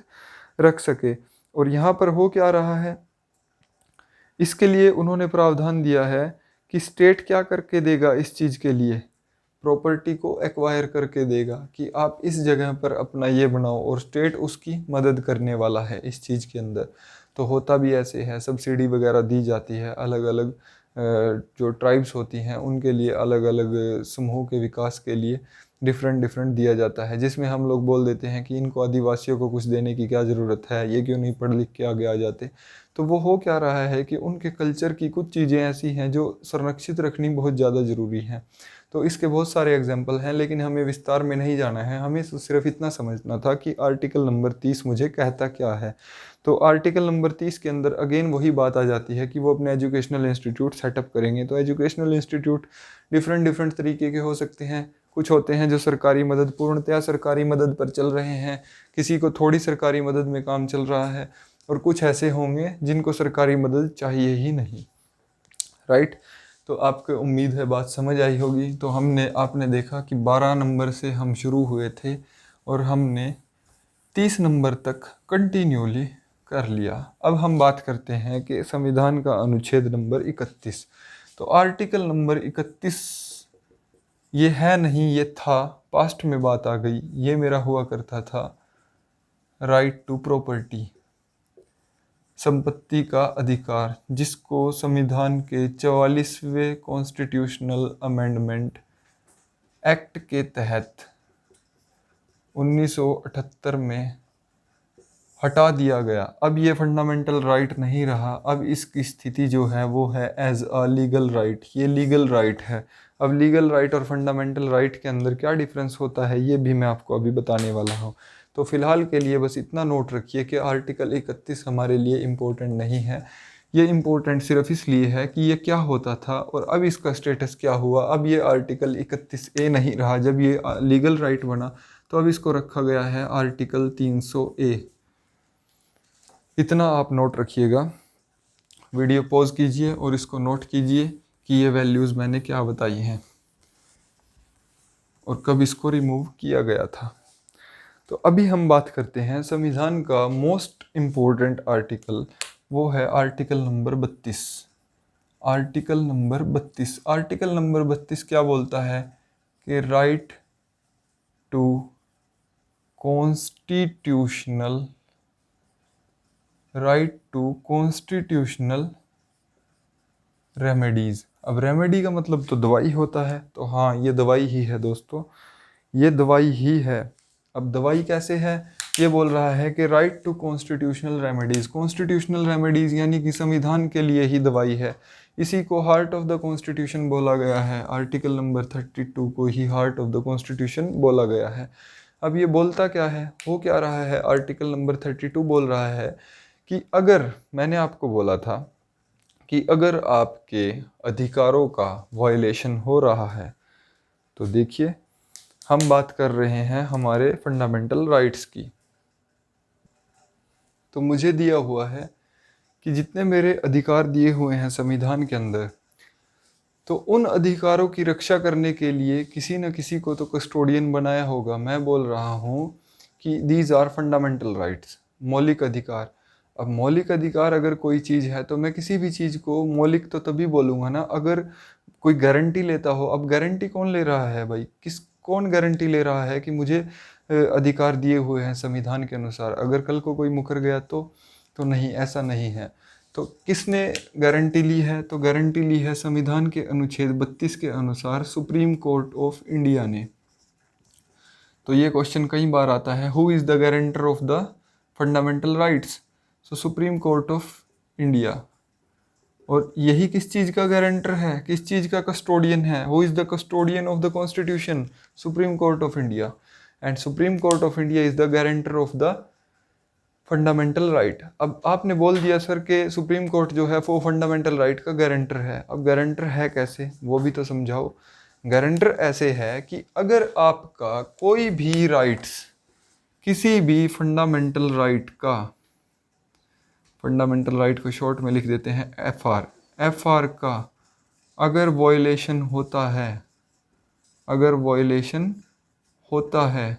रख सके। और यहाँ पर हो क्या रहा है, इसके लिए उन्होंने प्रावधान दिया है कि स्टेट क्या करके देगा, इस चीज़ के लिए प्रॉपर्टी को एक्वायर करके देगा कि आप इस जगह पर अपना ये बनाओ, और स्टेट उसकी मदद करने वाला है इस चीज़ के अंदर। तो होता भी ऐसे है, सब्सिडी वगैरह दी जाती है, अलग अलग जो ट्राइब्स होती हैं उनके लिए अलग अलग समूह के विकास के लिए डिफरेंट डिफरेंट दिया जाता है, जिसमें हम लोग बोल देते हैं कि इनको आदिवासियों को कुछ देने की क्या ज़रूरत है, ये क्यों नहीं पढ़ लिख के आगे आ जाते। तो वो हो क्या रहा है कि उनके कल्चर की कुछ चीज़ें ऐसी हैं जो संरक्षित रखनी बहुत ज़्यादा ज़रूरी हैं। तो इसके बहुत सारे एग्जाम्पल हैं, लेकिन हमें विस्तार में नहीं जाना है, हमें सिर्फ इतना समझना था कि आर्टिकल नंबर 30 मुझे कहता क्या है। तो आर्टिकल नंबर 30 के अंदर अगेन वही बात आ जाती है कि वो अपने एजुकेशनल इंस्टीट्यूट सेटअप करेंगे। तो एजुकेशनल इंस्टीट्यूट डिफरेंट डिफरेंट तरीके के हो सकते हैं। कुछ होते हैं जो सरकारी मदद, पूर्णतया सरकारी मदद पर चल रहे हैं, किसी को थोड़ी सरकारी मदद में काम चल रहा है, और कुछ ऐसे होंगे जिनको सरकारी मदद चाहिए ही नहीं, राइट। तो आपको उम्मीद है बात समझ आई होगी। तो आपने देखा कि 12 नंबर से हम शुरू हुए थे और हमने 30 नंबर तक कंटिन्यूली कर लिया। अब हम बात करते हैं कि संविधान का अनुच्छेद नंबर 31। तो आर्टिकल नंबर 31 ये है नहीं, ये था, पास्ट में बात आ गई, ये मेरा हुआ करता था। राइट टू प्रॉपर्टी, संपत्ति का अधिकार, जिसको संविधान के 44वें कॉन्स्टिट्यूशनल अमेंडमेंट एक्ट के तहत 1978 में हटा दिया गया। अब ये फंडामेंटल राइट नहीं रहा, अब इसकी स्थिति जो है वो है एज अ लीगल राइट। ये लीगल राइट है। अब लीगल राइट और फंडामेंटल राइट के अंदर क्या डिफरेंस होता है ये भी मैं आपको अभी बताने वाला हूँ। तो फिलहाल के लिए बस इतना नोट रखिए कि आर्टिकल 31 हमारे लिए इम्पोर्टेंट नहीं है। ये इम्पोर्टेंट सिर्फ इसलिए है कि ये क्या होता था और अब इसका स्टेटस क्या हुआ। अब ये आर्टिकल 31A नहीं रहा, जब ये लीगल राइट बना तो अब इसको रखा गया है आर्टिकल 300A। इतना आप नोट रखिएगा। वीडियो पॉज कीजिए और इसको नोट कीजिए कि ये वैल्यूज़ मैंने क्या बताई हैं और कब इसको रिमूव किया गया था। तो अभी हम बात करते हैं संविधान का मोस्ट इम्पोर्टेंट आर्टिकल वो है article number 32। Article number 32, article number 32 क्या बोलता है कि right to constitutional, right to constitutional remedies. अब रेमेडी का मतलब तो दवाई होता है, तो हाँ ये दवाई ही है दोस्तों, ये दवाई ही है। अब दवाई कैसे है, ये बोल रहा है कि right to constitutional remedies, constitutional remedies यानी कि संविधान के लिए ही दवाई है। इसी को हार्ट ऑफ द कॉन्स्टिट्यूशन बोला गया है, आर्टिकल नंबर 32 को ही हार्ट ऑफ द कॉन्स्टिट्यूशन बोला गया है। अब ये बोलता क्या है, हो क्या रहा है, आर्टिकल नंबर 32 बोल रहा है कि अगर, मैंने आपको बोला था कि अगर आपके अधिकारों का वायलेशन हो रहा है, तो देखिए हम बात कर रहे हैं हमारे फंडामेंटल राइट्स की, तो मुझे दिया हुआ है कि जितने मेरे अधिकार दिए हुए हैं संविधान के अंदर, तो उन अधिकारों की रक्षा करने के लिए किसी न किसी को तो कस्टोडियन बनाया होगा। मैं बोल रहा हूँ कि दीज आर फंडामेंटल राइट्स, मौलिक अधिकार। अब मौलिक अधिकार अगर कोई चीज़ है तो मैं किसी भी चीज़ को मौलिक तो तभी बोलूँगा ना अगर कोई गारंटी लेता हो। अब गारंटी कौन ले रहा है भाई, कौन गारंटी ले रहा है कि मुझे अधिकार दिए हुए हैं संविधान के अनुसार, अगर कल को कोई मुकर गया तो नहीं, ऐसा नहीं है। तो किसने गारंटी ली है, तो गारंटी ली है संविधान के अनुच्छेद 32 के अनुसार सुप्रीम कोर्ट ऑफ इंडिया ने। तो ये क्वेश्चन कई बार आता है, who is the guarantor of the fundamental rights, so supreme court of India. और यही किस चीज़ का गारंटर है, किस चीज़ का कस्टोडियन है, who is the custodian of the constitution, supreme court of India. And supreme court of India is the guarantor of the fundamental right. अब आपने बोल दिया सर कि सुप्रीम कोर्ट जो है वो फंडामेंटल राइट का गारंटर है। अब गारंटर है कैसे, वो भी तो समझाओ। गारंटर ऐसे है कि अगर आपका कोई भी राइट्स, किसी भी फंडामेंटल राइट का, फंडामेंटल राइट को शॉर्ट में लिख देते हैं एफआर, एफआर का अगर वॉयलेशन होता है, अगर वॉयलेशन होता है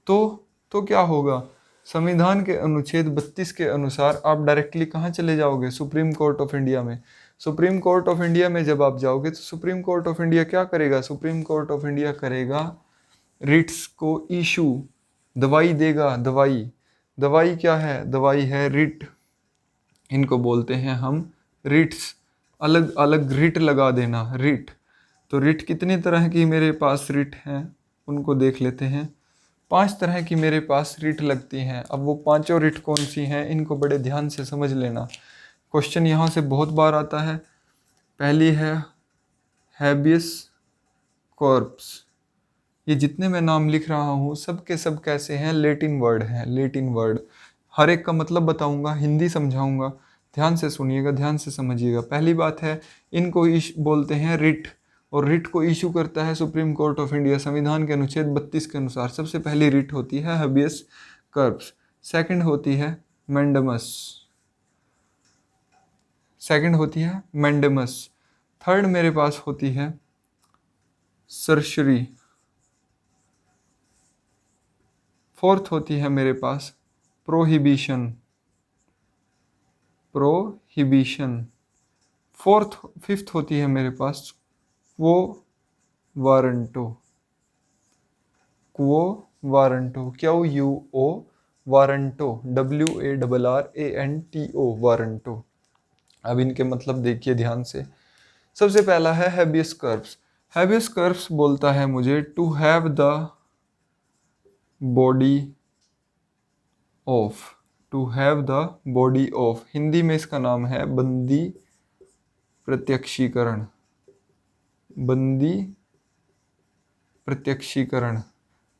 तो क्या होगा, संविधान के अनुच्छेद 32 के अनुसार आप डायरेक्टली कहाँ चले जाओगे, सुप्रीम कोर्ट ऑफ इंडिया में। सुप्रीम कोर्ट ऑफ इंडिया में जब आप जाओगे तो सुप्रीम कोर्ट ऑफ इंडिया क्या करेगा, सुप्रीम कोर्ट ऑफ इंडिया करेगा रिट्स को इशू, दवाई देगा। दवाई, दवाई क्या है, दवाई है रिट, इनको बोलते हैं हम रिट्स, अलग अलग रिट लगा देना, रिट। तो रिट कितनी तरह की मेरे पास रिट हैं, उनको देख लेते हैं। 5 तरह की मेरे पास रिट लगती हैं। अब वो पांचों रिट कौन सी हैं, इनको बड़े ध्यान से समझ लेना, क्वेश्चन यहाँ से बहुत बार आता है। पहली है हैबियस कॉर्पस, ये जितने मैं नाम लिख रहा हूँ सब के सब कैसे हैं, लेटिन वर्ड हैं, लेटिन वर्ड। हर एक का मतलब बताऊँगा, हिंदी समझाऊँगा, ध्यान से सुनिएगा, ध्यान से समझिएगा। पहली बात है, इनको बोलते हैं रिट, और रिट को इशू करता है सुप्रीम कोर्ट ऑफ इंडिया संविधान के अनुच्छेद 32 के अनुसार। सबसे पहली रिट होती है हैबियस कॉर्पस, सेकंड होती है मैंडेमस, सेकंड होती है मैंडेमस, थर्ड मेरे पास होती है सर्शरी, फोर्थ होती है मेरे पास प्रोहिबिशन, प्रोहिबिशन, फिफ्थ होती है मेरे पास quo warranto, quo warranto, QUO warranto, WARRANTO warranto. अब इनके मतलब देखिए ध्यान से। सबसे पहला है हैबियस कॉर्पस। हैबियस कॉर्पस बोलता है मुझे to have the body of, to have the body of, Hindi में इसका नाम है बंदी प्रत्यक्षीकरण, बंदी प्रत्यक्षीकरण।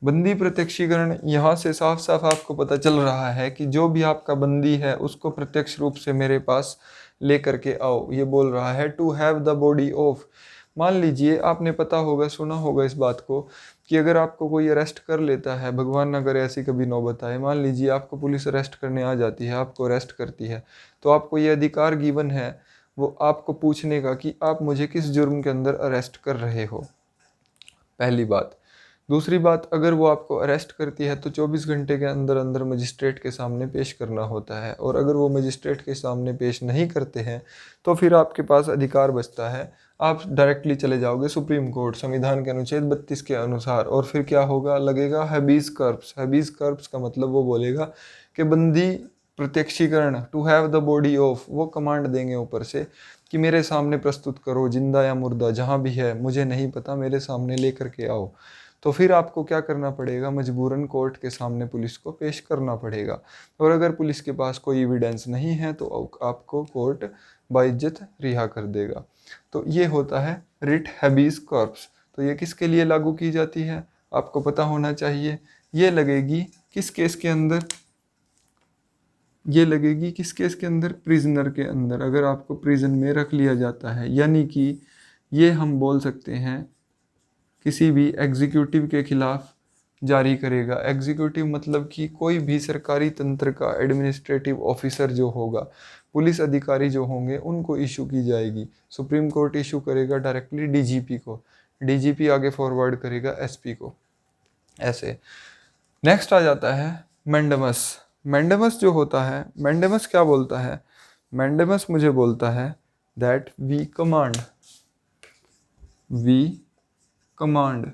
बंदी प्रत्यक्षीकरण, यहाँ से साफ साफ आपको पता चल रहा है कि जो भी आपका बंदी है उसको प्रत्यक्ष रूप से मेरे पास लेकर के आओ। ये बोल रहा है to have the body of. मान लीजिए आपने पता होगा, सुना होगा इस बात को कि अगर आपको कोई अरेस्ट कर लेता है, भगवान न करे ऐसी कभी नौबत आए, मान लीजिए आपको पुलिस अरेस्ट करने आ जाती है, आपको अरेस्ट करती है, तो आपको ये अधिकार गिवन है वो आपको पूछने का कि आप मुझे किस जुर्म के अंदर अरेस्ट कर रहे हो, पहली बात। दूसरी बात, अगर वो आपको अरेस्ट करती है तो 24 घंटे के अंदर अंदर मजिस्ट्रेट के सामने पेश करना होता है, और अगर वो मजिस्ट्रेट के सामने पेश नहीं करते हैं तो फिर आपके पास अधिकार बचता है, आप डायरेक्टली चले जाओगे सुप्रीम कोर्ट संविधान के अनुच्छेद 32 के अनुसार। और फिर क्या होगा, लगेगा हैबीज कर्प्स। हैबीज कर्प्स का मतलब वो बोलेगा कि बंदी प्रत्यक्षीकरण, to have the body of, वो कमांड देंगे ऊपर से कि मेरे सामने प्रस्तुत करो, जिंदा या मुर्दा जहाँ भी है मुझे नहीं पता, मेरे सामने लेकर के आओ। तो फिर आपको क्या करना पड़ेगा, मजबूरन कोर्ट के सामने पुलिस को पेश करना पड़ेगा। और अगर पुलिस के पास कोई एविडेंस नहीं है तो आपको कोर्ट बाइज्जत रिहा कर देगा। तो ये होता है रिट हैबीज कॉर्पस। तो ये किसके लिए लागू की जाती है, आपको पता होना चाहिए। ये लगेगी किस केस के अंदर, ये लगेगी किस केस के अंदर, प्रिजनर के अंदर। अगर आपको प्रिजन में रख लिया जाता है, यानी कि ये हम बोल सकते हैं किसी भी एग्जीक्यूटिव के खिलाफ जारी करेगा। एग्जीक्यूटिव मतलब कि कोई भी सरकारी तंत्र का एडमिनिस्ट्रेटिव ऑफिसर जो होगा, पुलिस अधिकारी जो होंगे, उनको इशू की जाएगी। सुप्रीम कोर्ट इशू करेगा डायरेक्टली डीजीपी को, डीजीपी आगे फॉरवर्ड करेगा एसपी को, ऐसे। नेक्स्ट आ जाता है मैंडेमस। मैंडेमस जो होता है, मैंडेमस क्या बोलता है, मैंडेमस मुझे बोलता है that we command, we command.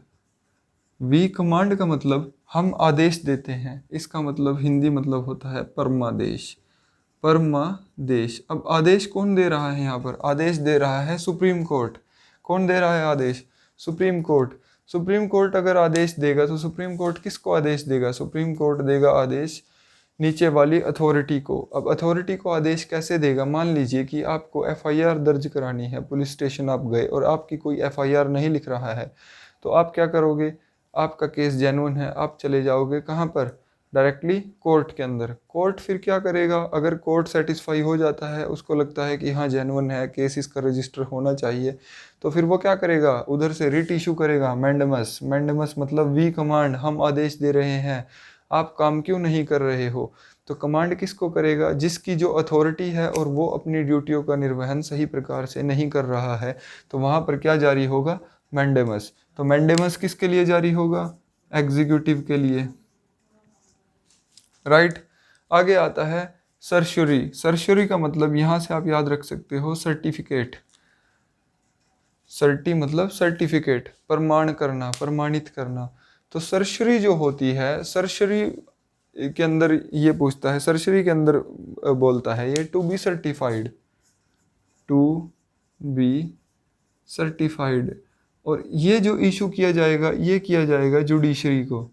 We command का मतलब हम आदेश देते हैं, इसका मतलब हिंदी मतलब होता है परमादेश, परमादेश। अब आदेश कौन दे रहा है यहाँ पर, आदेश दे रहा है सुप्रीम कोर्ट। कौन दे रहा है आदेश, सुप्रीम कोर्ट। सुप्रीम कोर्ट अगर आदेश देगा तो सुप्रीम कोर्ट किसको आदेश देगा, सुप्रीम कोर्ट देगा आदेश नीचे वाली अथॉरिटी को। अब अथॉरिटी को आदेश कैसे देगा, मान लीजिए कि आपको एफआईआर दर्ज करानी है, पुलिस स्टेशन आप गए और आपकी कोई एफआईआर नहीं लिख रहा है, तो आप क्या करोगे, आपका केस जेन्युइन है, आप चले जाओगे कहाँ पर, डायरेक्टली कोर्ट के अंदर। कोर्ट फिर क्या करेगा, अगर कोर्ट सेटिस्फाई हो जाता है, उसको लगता है कि हाँ जेन्युइन है केस, इसका रजिस्टर होना चाहिए, तो फिर वो क्या करेगा, उधर से रिट इशू करेगा, मैंडेमस। मैंडेमस मतलब वी कमांड, हम आदेश दे रहे हैं, आप काम क्यों नहीं कर रहे हो। तो कमांड किसको करेगा, जिसकी जो अथॉरिटी है और वो अपनी ड्यूटियों का निर्वहन सही प्रकार से नहीं कर रहा है, तो वहाँ पर क्या जारी होगा, मैंडेमस। तो मैंडेमस किसके लिए जारी होगा, एग्जीक्यूटिव के लिए, राइट। आगे आता है सर्शरी। सर्शरी का मतलब यहाँ से आप याद रख सकते हो सर्टिफिकेट। सर्टी मतलब सर्टिफिकेट, प्रमाण करना, प्रमाणित करना। तो सर्शरी जो होती है, सर्शरी के अंदर ये पूछता है, सर्शरी के अंदर बोलता है ये to be certified, to be certified. और ये जो इशू किया जाएगा, ये किया जाएगा जुडिशरी को,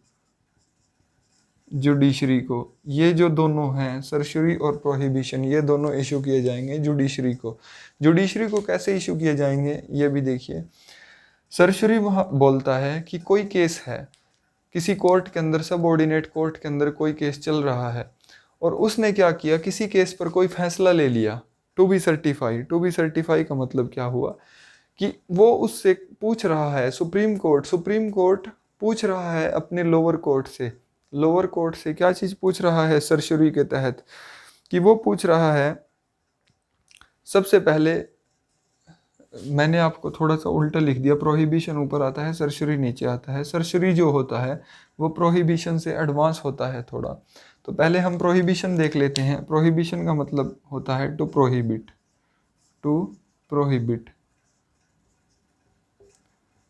जुडिशरी को। ये जो दोनों हैं सर्शरी और प्रोहिबिशन, ये दोनों इशू किए जाएंगे जुडिशरी को। जुडिशरी को कैसे इशू किए जाएंगे ये भी देखिए। सर्शरी वहाँ बोलता है कि कोई केस है किसी कोर्ट के अंदर, सबऑर्डिनेट कोर्ट के अंदर कोई केस चल रहा है, और उसने क्या किया, किसी केस पर कोई फैसला ले लिया, to be certify. To be certify का मतलब क्या हुआ कि वो उससे पूछ रहा है, सुप्रीम कोर्ट, सुप्रीम कोर्ट पूछ रहा है अपने लोअर कोर्ट से, लोअर कोर्ट से क्या चीज़ पूछ रहा है सर्शरी के तहत, कि वो पूछ रहा है, सबसे पहले मैंने आपको थोड़ा सा उल्टा लिख दिया, प्रोहिबिशन ऊपर आता है, सर्शरी नीचे आता है। सर्शरी जो होता है वो प्रोहिबिशन से एडवांस होता है थोड़ा। तो पहले हम प्रोहिबिशन देख लेते हैं। प्रोहिबिशन का मतलब होता है to prohibit, to prohibit.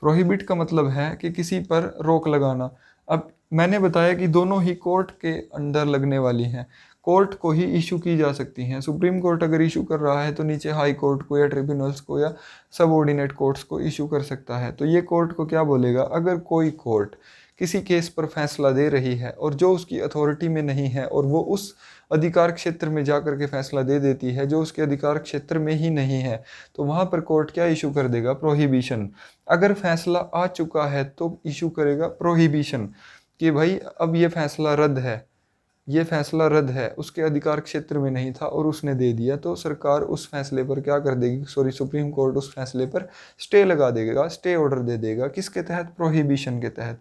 Prohibit का मतलब है कि किसी पर रोक लगाना। अब मैंने बताया कि दोनों ही कोर्ट के अंडर लगने वाली हैं, कोर्ट को ही इशू की जा सकती हैं। सुप्रीम कोर्ट अगर इशू कर रहा है तो नीचे हाई कोर्ट को या ट्रिब्यूनल्स को या सबऑर्डिनेट कोर्ट्स को इशू कर सकता है। तो ये कोर्ट को क्या बोलेगा, अगर कोई कोर्ट किसी केस पर फैसला दे रही है और जो उसकी अथॉरिटी में नहीं है, और वो उस अधिकार क्षेत्र में जा कर के फैसला दे देती है जो उसके अधिकार क्षेत्र में ही नहीं है, तो वहाँ पर कोर्ट क्या इशू कर देगा, प्रोहिबिशन। अगर फैसला आ चुका है तो इशू करेगा प्रोहिबिशन, कि भाई अब ये फैसला रद्द है, ये फैसला रद्द है, उसके अधिकार क्षेत्र में नहीं था और उसने दे दिया, तो सरकार उस फैसले पर क्या कर देगी, सॉरी सुप्रीम कोर्ट उस फैसले पर स्टे लगा देगा, स्टे ऑर्डर दे देगा। किसके तहत, प्रोहिबिशन के तहत।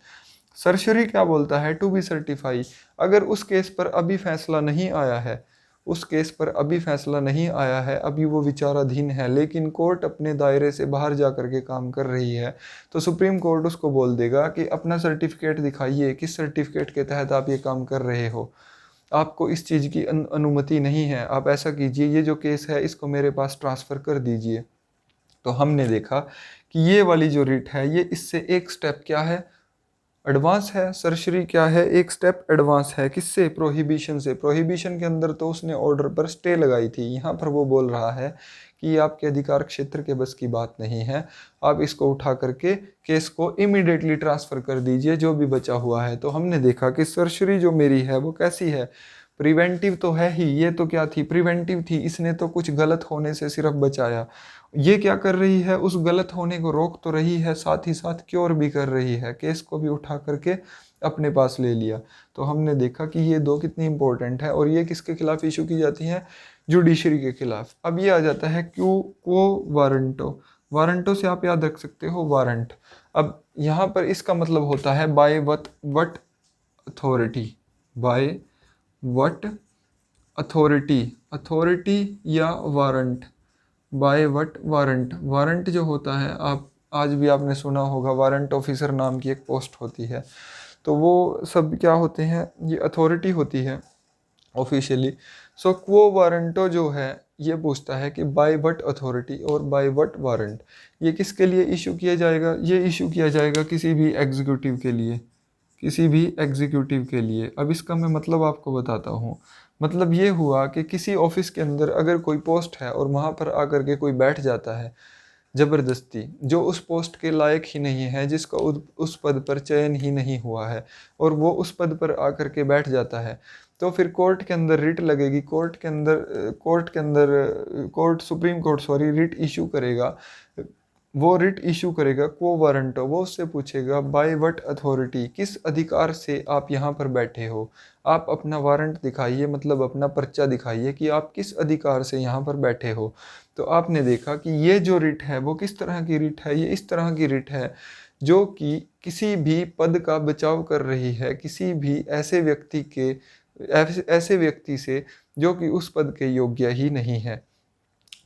सर्शरी क्या बोलता है, टू बी सर्टिफाई। अगर उस केस पर अभी फैसला नहीं आया है, उस केस पर अभी फैसला नहीं आया है, अभी वो विचाराधीन है, लेकिन कोर्ट अपने दायरे से बाहर जा कर के काम कर रही है, तो सुप्रीम कोर्ट उसको बोल देगा कि अपना सर्टिफिकेट दिखाइए, किस सर्टिफिकेट के तहत आप ये काम कर रहे हो, आपको इस चीज़ की अनुमति नहीं है, आप ऐसा कीजिए, ये जो केस है इसको मेरे पास ट्रांसफ़र कर दीजिए। तो हमने देखा कि ये वाली जो रिट है ये इससे एक स्टेप क्या है, एडवांस है। सरसरी क्या है, एक स्टेप एडवांस है। किससे? प्रोहिबिशन से। प्रोहिबिशन के अंदर तो उसने ऑर्डर पर स्टे लगाई थी, यहाँ पर वो बोल रहा है कि ये आपके अधिकार क्षेत्र के बस की बात नहीं है, आप इसको उठा करके केस को इमीडिएटली ट्रांसफ़र कर दीजिए जो भी बचा हुआ है। तो हमने देखा कि सरसरी जो मेरी है वो कैसी है, प्रिवेंटिव तो है ही, ये तो क्या थी, प्रिवेंटिव थी, इसने तो कुछ गलत होने से सिर्फ बचाया। ये क्या कर रही है, उस गलत होने को रोक तो रही है, साथ ही साथ क्योर भी कर रही है, केस को भी उठा करके अपने पास ले लिया। तो हमने देखा कि ये दो कितनी इंपॉर्टेंट है, और ये किसके खिलाफ इशू की जाती हैं, जुडिशरी के खिलाफ। अब ये आ जाता है क्वो वारंटो। वारंटो से आप याद रख सकते हो वारंट। अब यहाँ पर इसका मतलब होता है by what authority, by what authority, authority या warrant, by what warrant. Warrant जो होता है, आप आज भी आपने सुना होगा वारंट ऑफिसर नाम की एक पोस्ट होती है, तो वो सब क्या होते हैं, ये अथॉरिटी होती है ऑफिशियली। सो क्वो वारंटो जो है ये पूछता है कि बाय वट अथॉरिटी और बाय वट वारंट, ये किसके लिए इशू किया जाएगा, ये इशू किया जाएगा किसी भी एग्जीक्यूटिव के लिए, किसी भी एग्जीक्यूटिव के लिए। अब इसका मैं मतलब आपको बताता हूँ। मतलब ये हुआ कि किसी ऑफिस के अंदर अगर कोई पोस्ट है और वहाँ पर आकर के कोई बैठ जाता है ज़बरदस्ती, जो उस पोस्ट के लायक ही नहीं है, जिसका उस पद पर चयन ही नहीं हुआ है, और वो उस पद पर आकर के बैठ जाता है, तो फिर कोर्ट के अंदर रिट लगेगी, court supreme court sorry writ issue करेगा। वो रिट इशू करेगा क्वो वारंटो, वो उससे पूछेगा बाय वट अथॉरिटी, किस अधिकार से आप यहाँ पर बैठे हो, आप अपना वारंट दिखाइए, मतलब अपना पर्चा दिखाइए कि आप किस अधिकार से यहाँ पर बैठे हो। तो आपने देखा कि ये जो रिट है वो किस तरह की रिट है, ये इस तरह की रिट है जो कि किसी भी पद का बचाव कर रही है, किसी भी ऐसे व्यक्ति से जो कि उस पद के योग्य ही नहीं है,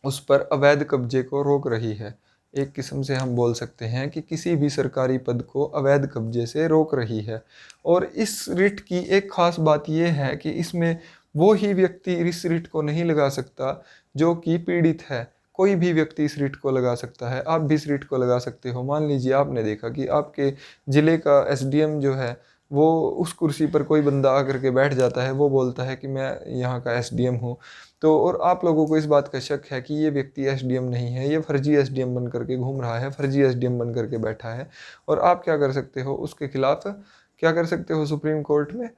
उस पर अवैध कब्जे को रोक रही है। एक किस्म से हम बोल सकते हैं कि किसी भी सरकारी पद को अवैध कब्जे से रोक रही है। और इस रिट की एक ख़ास बात यह है कि इसमें वो ही व्यक्ति इस रिट को नहीं लगा सकता जो कि पीड़ित है, कोई भी व्यक्ति इस रिट को लगा सकता है। आप भी इस रिट को लगा सकते हो। मान लीजिए आपने देखा कि आपके ज़िले का एसडीएम जो है वो उस कुर्सी पर कोई बंदा आकर के बैठ जाता है, वो बोलता है कि मैं यहाँ का एसडीएम हूँ, तो और आप लोगों को इस बात का शक है कि ये व्यक्ति एसडीएम नहीं है, ये फर्जी एसडीएम बन करके घूम रहा है, फर्जी एसडीएम बन करके बैठा है, और आप क्या कर सकते हो, उसके खिलाफ क्या कर सकते हो, सुप्रीम कोर्ट में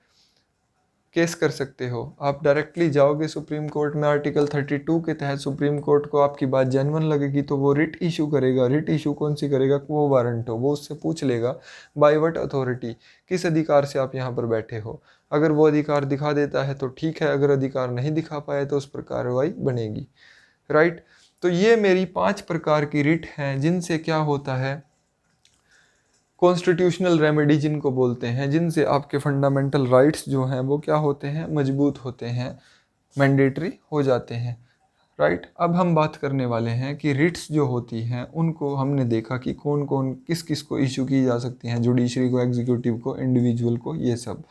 केस कर सकते हो। आप डायरेक्टली जाओगे सुप्रीम कोर्ट में, आर्टिकल 32 के तहत सुप्रीम कोर्ट को आपकी बात जेन्युइन लगेगी तो वो रिट इशू करेगा। रिट इशू कौन सी करेगा, वो वारंट हो, वो उससे पूछ लेगा बाय वट अथॉरिटी, किस अधिकार से आप यहाँ पर बैठे हो। अगर वो अधिकार दिखा देता है तो ठीक है, अगर अधिकार नहीं दिखा पाए तो उस पर कार्रवाई बनेगी। राइट। तो ये मेरी 5 प्रकार की रिट हैं जिनसे क्या होता है, कॉन्स्टिट्यूशनल रेमेडी जिनको बोलते हैं, जिनसे आपके फंडामेंटल राइट्स जो हैं वो क्या होते हैं, मजबूत होते हैं, मैंडेटरी हो जाते हैं। राइट। अब हम बात करने वाले हैं कि रिट्स जो होती हैं उनको हमने देखा कि कौन कौन किस किस को इशू की जा सकती हैं, जुडिशरी को, एग्जीक्यूटिव को, इंडिविजुअल को, ये सब।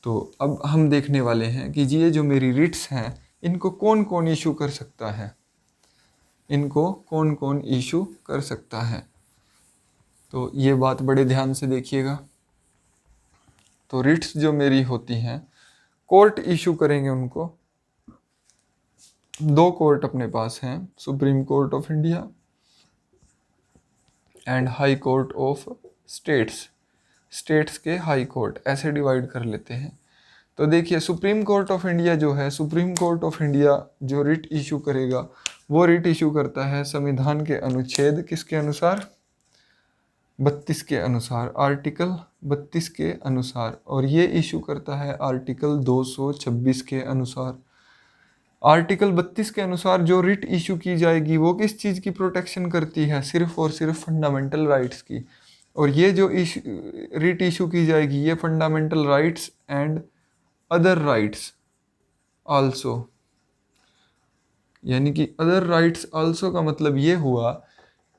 तो अब हम देखने वाले हैं कि ये जो मेरी रिट्स हैं इनको कौन कौन इशू कर सकता है, इनको कौन कौन इशू कर सकता है। तो ये बात बड़े ध्यान से देखिएगा। तो रिट्स जो मेरी होती हैं, कोर्ट इशू करेंगे उनको। 2 कोर्ट अपने पास हैं, supreme court of India and high court of states. States के हाई कोर्ट ऐसे डिवाइड कर लेते हैं। तो देखिए सुप्रीम कोर्ट ऑफ इंडिया जो है, सुप्रीम कोर्ट ऑफ इंडिया जो रिट इशू करेगा वो रिट इशू करता है संविधान के अनुच्छेद किसके अनुसार, 32 के अनुसार, आर्टिकल 32 के अनुसार, और ये इशू करता है आर्टिकल 226 के अनुसार। आर्टिकल 32 के अनुसार जो रिट इशू की जाएगी वो किस चीज़ की प्रोटेक्शन करती है, सिर्फ और सिर्फ फंडामेंटल राइट्स की। और ये जो रिट इशू की जाएगी ये fundamental rights and other rights also, यानी कि अदर राइट्स आल्सो का मतलब ये हुआ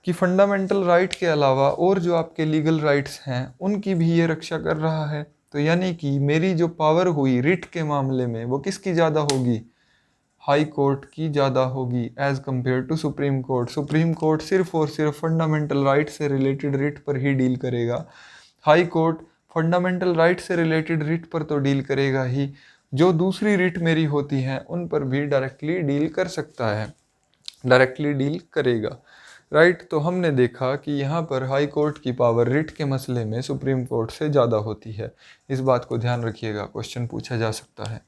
कि फंडामेंटल राइट के अलावा और जो आपके लीगल राइट्स हैं उनकी भी ये रक्षा कर रहा है। तो यानी कि मेरी जो पावर हुई रिट के मामले में वो किसकी ज़्यादा होगी, हाई कोर्ट की ज़्यादा होगी as compare to supreme court. Supreme court सिर्फ और सिर्फ फंडामेंटल राइट से रिलेटेड रिट पर ही डील करेगा, हाई कोर्ट फंडामेंटल राइट से रिलेटेड रिट पर तो डील करेगा ही, जो दूसरी रिट मेरी होती हैं उन पर भी डायरेक्टली डील कर सकता है, डायरेक्टली डील करेगा, राइट। तो हमने देखा कि यहाँ पर हाई कोर्ट की पावर रिट के मसले में सुप्रीम कोर्ट से ज़्यादा होती है। इस बात को ध्यान रखिएगा, क्वेश्चन पूछा जा सकता है।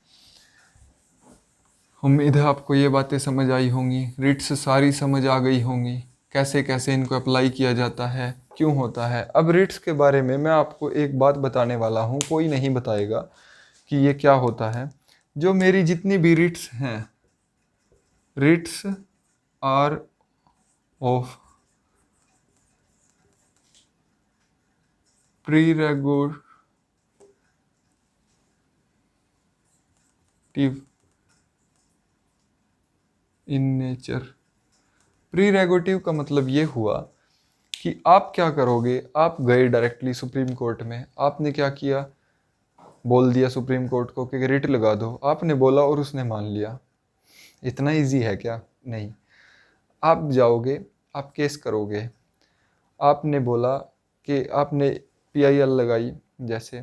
उम्मीद है आपको ये बातें समझ आई होंगी, रिट्स सारी समझ आ गई होंगी, कैसे कैसे इनको अप्लाई किया जाता है, क्यों होता है। अब रिट्स के बारे में मैं आपको एक बात बताने वाला हूँ, कोई नहीं बताएगा कि ये क्या होता है। जो मेरी जितनी भी रिट्स हैं, writs are of prerogative in nature. Prerogative का मतलब ये हुआ कि आप क्या करोगे, आप गए डायरेक्टली सुप्रीम कोर्ट में, आपने क्या किया, बोल दिया सुप्रीम कोर्ट को कि रिट लगा दो, आपने बोला और उसने मान लिया। इतना इजी है क्या? नहीं। आप जाओगे, आप केस करोगे, आपने बोला कि आपने PIL लगाई, जैसे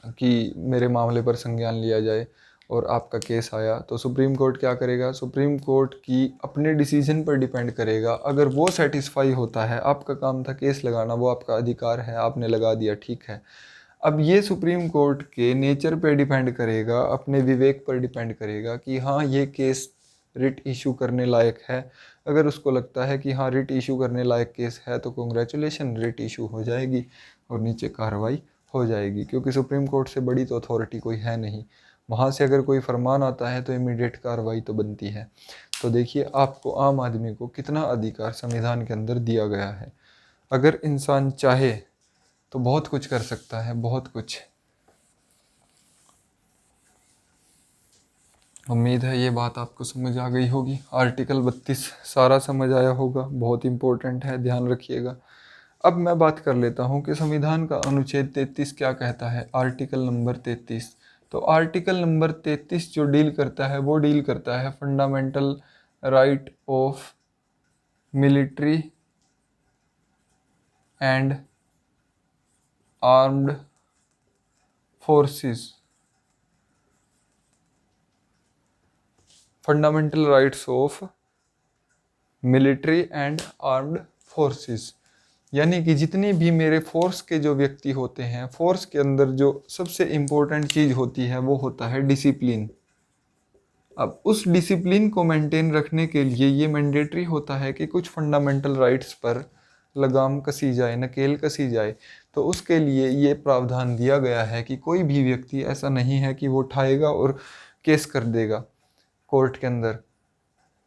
कि मेरे मामले पर संज्ञान लिया जाए, और आपका केस आया, तो सुप्रीम कोर्ट क्या करेगा, सुप्रीम कोर्ट की अपने डिसीजन पर डिपेंड करेगा। अगर वो सेटिस्फाई होता है, आपका काम था केस लगाना, वो आपका अधिकार है, आपने लगा दिया, ठीक है। अब ये सुप्रीम कोर्ट के नेचर पे डिपेंड करेगा, अपने विवेक पर डिपेंड करेगा कि हाँ ये केस रिट इशू करने लायक है। अगर उसको लगता है कि हाँ रिट इशू करने लायक केस है तो कॉन्ग्रेचुलेशन, रिट इशू हो जाएगी और नीचे कार्रवाई हो जाएगी, क्योंकि सुप्रीम कोर्ट से बड़ी तो अथॉरिटी कोई है नहीं। वहाँ से अगर कोई फरमान आता है तो इमीडिएट कार्रवाई तो बनती है। तो देखिए आपको, आम आदमी को कितना अधिकार संविधान के अंदर दिया गया है। अगर इंसान चाहे तो बहुत कुछ कर सकता है, बहुत कुछ। उम्मीद है ये बात आपको समझ आ गई होगी। आर्टिकल 32 सारा समझ आया होगा, बहुत इम्पोर्टेंट है, ध्यान रखिएगा। अब मैं बात कर लेता हूँ कि संविधान का अनुच्छेद 33 क्या कहता है, आर्टिकल नंबर 33। तो आर्टिकल नंबर 33 जो डील करता है वो डील करता है fundamental right of military and armed forces, fundamental rights of military and armed forces. यानी कि जितनी भी मेरे फोर्स के जो व्यक्ति होते हैं, फोर्स के अंदर जो सबसे इम्पोर्टेंट चीज़ होती है वो होता है डिसिप्लिन। अब उस डिसिप्लिन को मेंटेन रखने के लिए ये मैंडेटरी होता है कि कुछ फंडामेंटल राइट्स पर लगाम कसी जाए, नकेल कसी जाए। तो उसके लिए ये प्रावधान दिया गया है कि कोई भी व्यक्ति ऐसा नहीं है कि वो उठाएगा और केस कर देगा कोर्ट के अंदर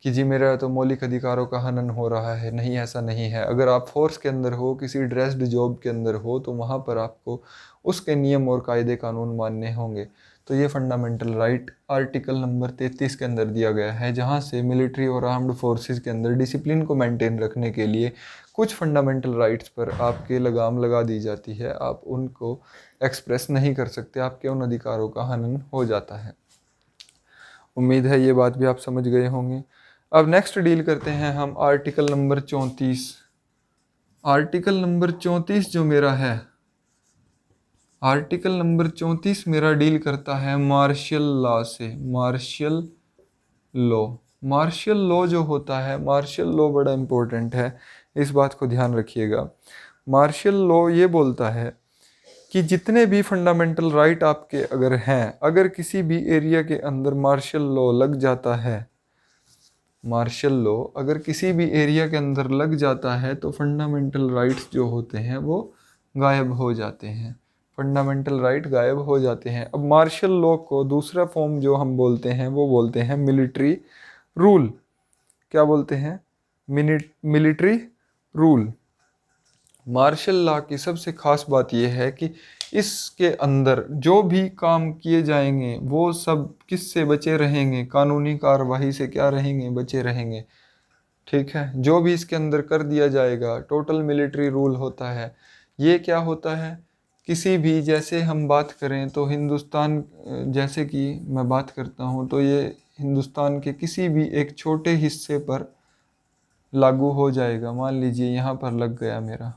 कि जी मेरा तो मौलिक अधिकारों का हनन हो रहा है। नहीं, ऐसा नहीं है। अगर आप फोर्स के अंदर हो, किसी ड्रेस्ड जॉब के अंदर हो, तो वहाँ पर आपको उसके नियम और कायदे कानून मानने होंगे। तो ये फंडामेंटल राइट आर्टिकल नंबर 33 के अंदर दिया गया है, जहाँ से मिलिट्री और आर्म्ड फोर्सेस के अंदर डिसिप्लिन को मेंटेन रखने के लिए कुछ फंडामेंटल राइट्स पर आपके लगाम लगा दी जाती है। आप उनको एक्सप्रेस नहीं कर सकते, आपके उन अधिकारों का हनन हो जाता है। उम्मीद है ये बात भी आप समझ गए होंगे। अब नेक्स्ट डील करते हैं हम आर्टिकल नंबर 34। आर्टिकल नंबर 34 जो मेरा है, आर्टिकल नंबर 34 मेरा डील करता है मार्शल लॉ से। मार्शल लॉ, मार्शल लॉ जो होता है, मार्शल लॉ बड़ा इम्पोर्टेंट है, इस बात को ध्यान रखिएगा। मार्शल लॉ ये बोलता है कि जितने भी फंडामेंटल राइट आपके अगर हैं, अगर किसी भी एरिया के अंदर मार्शल लॉ लग जाता है, मार्शल लॉ अगर किसी भी एरिया के अंदर लग जाता है तो फंडामेंटल राइट्स जो होते हैं वो गायब हो जाते हैं, फंडामेंटल राइट गायब हो जाते हैं। अब मार्शल लॉ को दूसरा फॉर्म जो हम बोलते हैं वो बोलते हैं मिलिट्री रूल। क्या बोलते हैं? Military rule. मार्शल लॉ की सबसे खास बात यह है कि इसके अंदर जो भी काम किए जाएंगे वो सब किससे बचे रहेंगे, कानूनी कार्रवाई से क्या रहेंगे, बचे रहेंगे। ठीक है, जो भी इसके अंदर कर दिया जाएगा टोटल मिलिट्री रूल होता है। ये क्या होता है, किसी भी, जैसे हम बात करें तो हिंदुस्तान, जैसे कि मैं बात करता हूँ तो ये हिंदुस्तान के किसी भी एक छोटे हिस्से पर लागू हो जाएगा। मान लीजिए यहाँ पर लग गया मेरा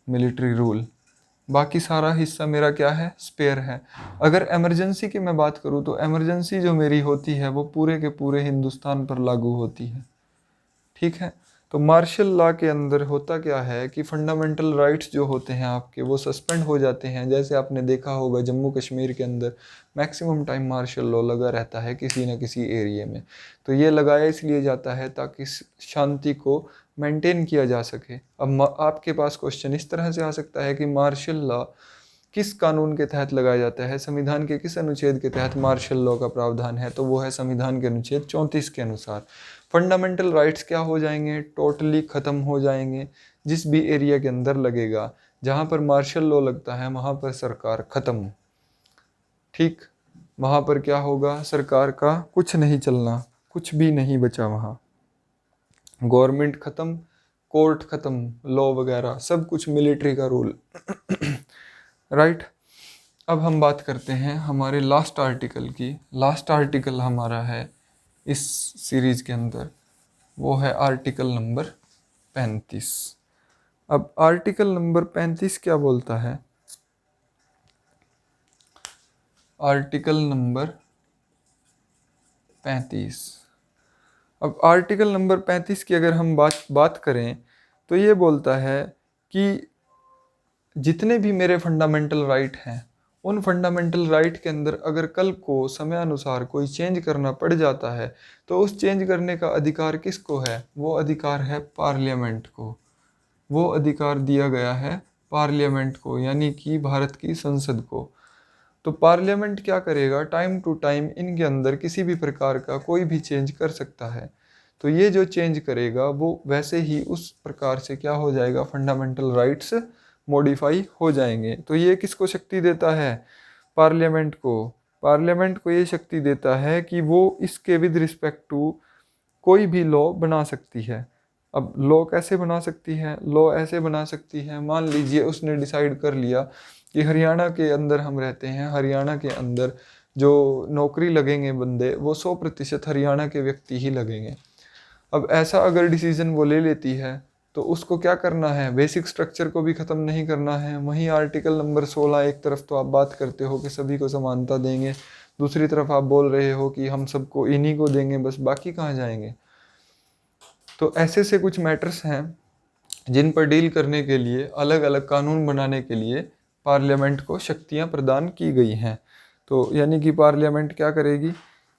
मिलिट्री रूल, बाकी सारा हिस्सा मेरा क्या है, स्पेयर है। अगर इमरजेंसी की मैं बात करूँ तो इमरजेंसी जो मेरी होती है वो पूरे के पूरे हिंदुस्तान पर लागू होती है। ठीक है, तो मार्शल लॉ के अंदर होता क्या है कि फंडामेंटल राइट्स जो होते हैं आपके वो सस्पेंड हो जाते हैं। जैसे आपने देखा होगा जम्मू कश्मीर के अंदर मैक्सिमम टाइम मार्शल लॉ लगा रहता है किसी न किसी एरिया में। तो ये लगाया इसलिए जाता है ताकि शांति को मेंटेन किया जा सके। अब आपके पास क्वेश्चन इस तरह से आ सकता है कि मार्शल लॉ किस कानून के तहत लगाया जाता है, संविधान के किस अनुच्छेद के तहत मार्शल लॉ का प्रावधान है, तो वो है संविधान के अनुच्छेद 34 के अनुसार। फंडामेंटल राइट्स क्या हो जाएंगे, टोटली ख़त्म हो जाएंगे। जिस भी एरिया के अंदर लगेगा, जहाँ पर मार्शल लॉ लगता है वहाँ पर सरकार ख़त्म। ठीक, वहाँ पर क्या होगा, सरकार का कुछ नहीं चलना, कुछ भी नहीं बचा वहाँ। गवर्नमेंट ख़त्म, कोर्ट ख़त्म, लॉ वगैरह सब कुछ मिलिट्री का रूल। राइट। अब हम बात करते हैं हमारे लास्ट आर्टिकल की। लास्ट आर्टिकल हमारा है इस सीरीज के अंदर, वो है आर्टिकल नंबर 35। अब आर्टिकल नंबर 35 क्या बोलता है, आर्टिकल नंबर 35। अब आर्टिकल नंबर 35 की अगर हम बात करें तो ये बोलता है कि जितने भी मेरे फंडामेंटल राइट हैं, उन फंडामेंटल राइट के अंदर अगर कल को समय अनुसार कोई चेंज करना पड़ जाता है तो उस चेंज करने का अधिकार किसको है, वो अधिकार है पार्लियामेंट को। वो अधिकार दिया गया है पार्लियामेंट को, यानी कि भारत की संसद को। तो पार्लियामेंट क्या करेगा, टाइम टू टाइम इनके अंदर किसी भी प्रकार का कोई भी चेंज कर सकता है। तो ये जो चेंज करेगा वो वैसे ही उस प्रकार से क्या हो जाएगा, फंडामेंटल राइट्स मॉडिफाई हो जाएंगे। तो ये किसको शक्ति देता है, पार्लियामेंट को। पार्लियामेंट को ये शक्ति देता है कि वो इसके विद रिस्पेक्ट टू कोई भी लॉ बना सकती है। अब लॉ कैसे बना सकती है, लॉ ऐसे बना सकती है, मान लीजिए उसने डिसाइड कर लिया कि हरियाणा के अंदर हम रहते हैं, हरियाणा के अंदर जो नौकरी लगेंगे बंदे वो 100% हरियाणा के व्यक्ति ही लगेंगे। अब ऐसा अगर डिसीजन वो ले लेती है तो उसको क्या करना है, बेसिक स्ट्रक्चर को भी ख़त्म नहीं करना है। वहीं आर्टिकल नंबर 16, एक तरफ तो आप बात करते हो कि सभी को समानता देंगे, दूसरी तरफ आप बोल रहे हो कि हम सबको इन्हीं को देंगे बस, बाकी कहाँ जाएंगे। तो ऐसे से कुछ मैटर्स हैं जिन पर डील करने के लिए अलग अलग कानून बनाने के लिए पार्लियामेंट को शक्तियां प्रदान की गई हैं। तो यानी कि पार्लियामेंट क्या करेगी,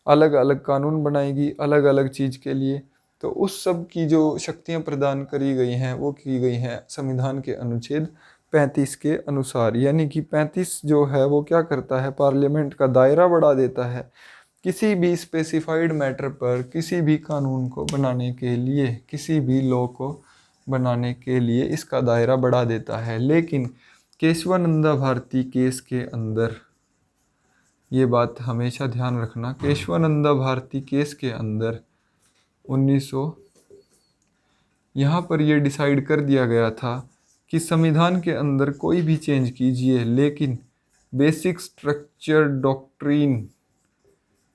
अलग अलग कानून बनाएगी अलग अलग चीज़ के लिए। तो उस सब की जो शक्तियां प्रदान करी गई हैं वो की गई हैं संविधान के अनुच्छेद 35 के अनुसार। यानी कि 35 जो है वो क्या करता है, पार्लियामेंट का दायरा बढ़ा देता है किसी भी स्पेसिफाइड मैटर पर किसी भी कानून को बनाने के लिए, किसी भी लॉ को बनाने के लिए इसका दायरा बढ़ा देता है। लेकिन केशवानंदा भारती केस के अंदर ये बात हमेशा ध्यान रखना, केशवानंदा भारती केस के अंदर 1900 यहाँ पर ये डिसाइड कर दिया गया था कि संविधान के अंदर कोई भी चेंज कीजिए लेकिन बेसिक स्ट्रक्चर डॉक्ट्रिन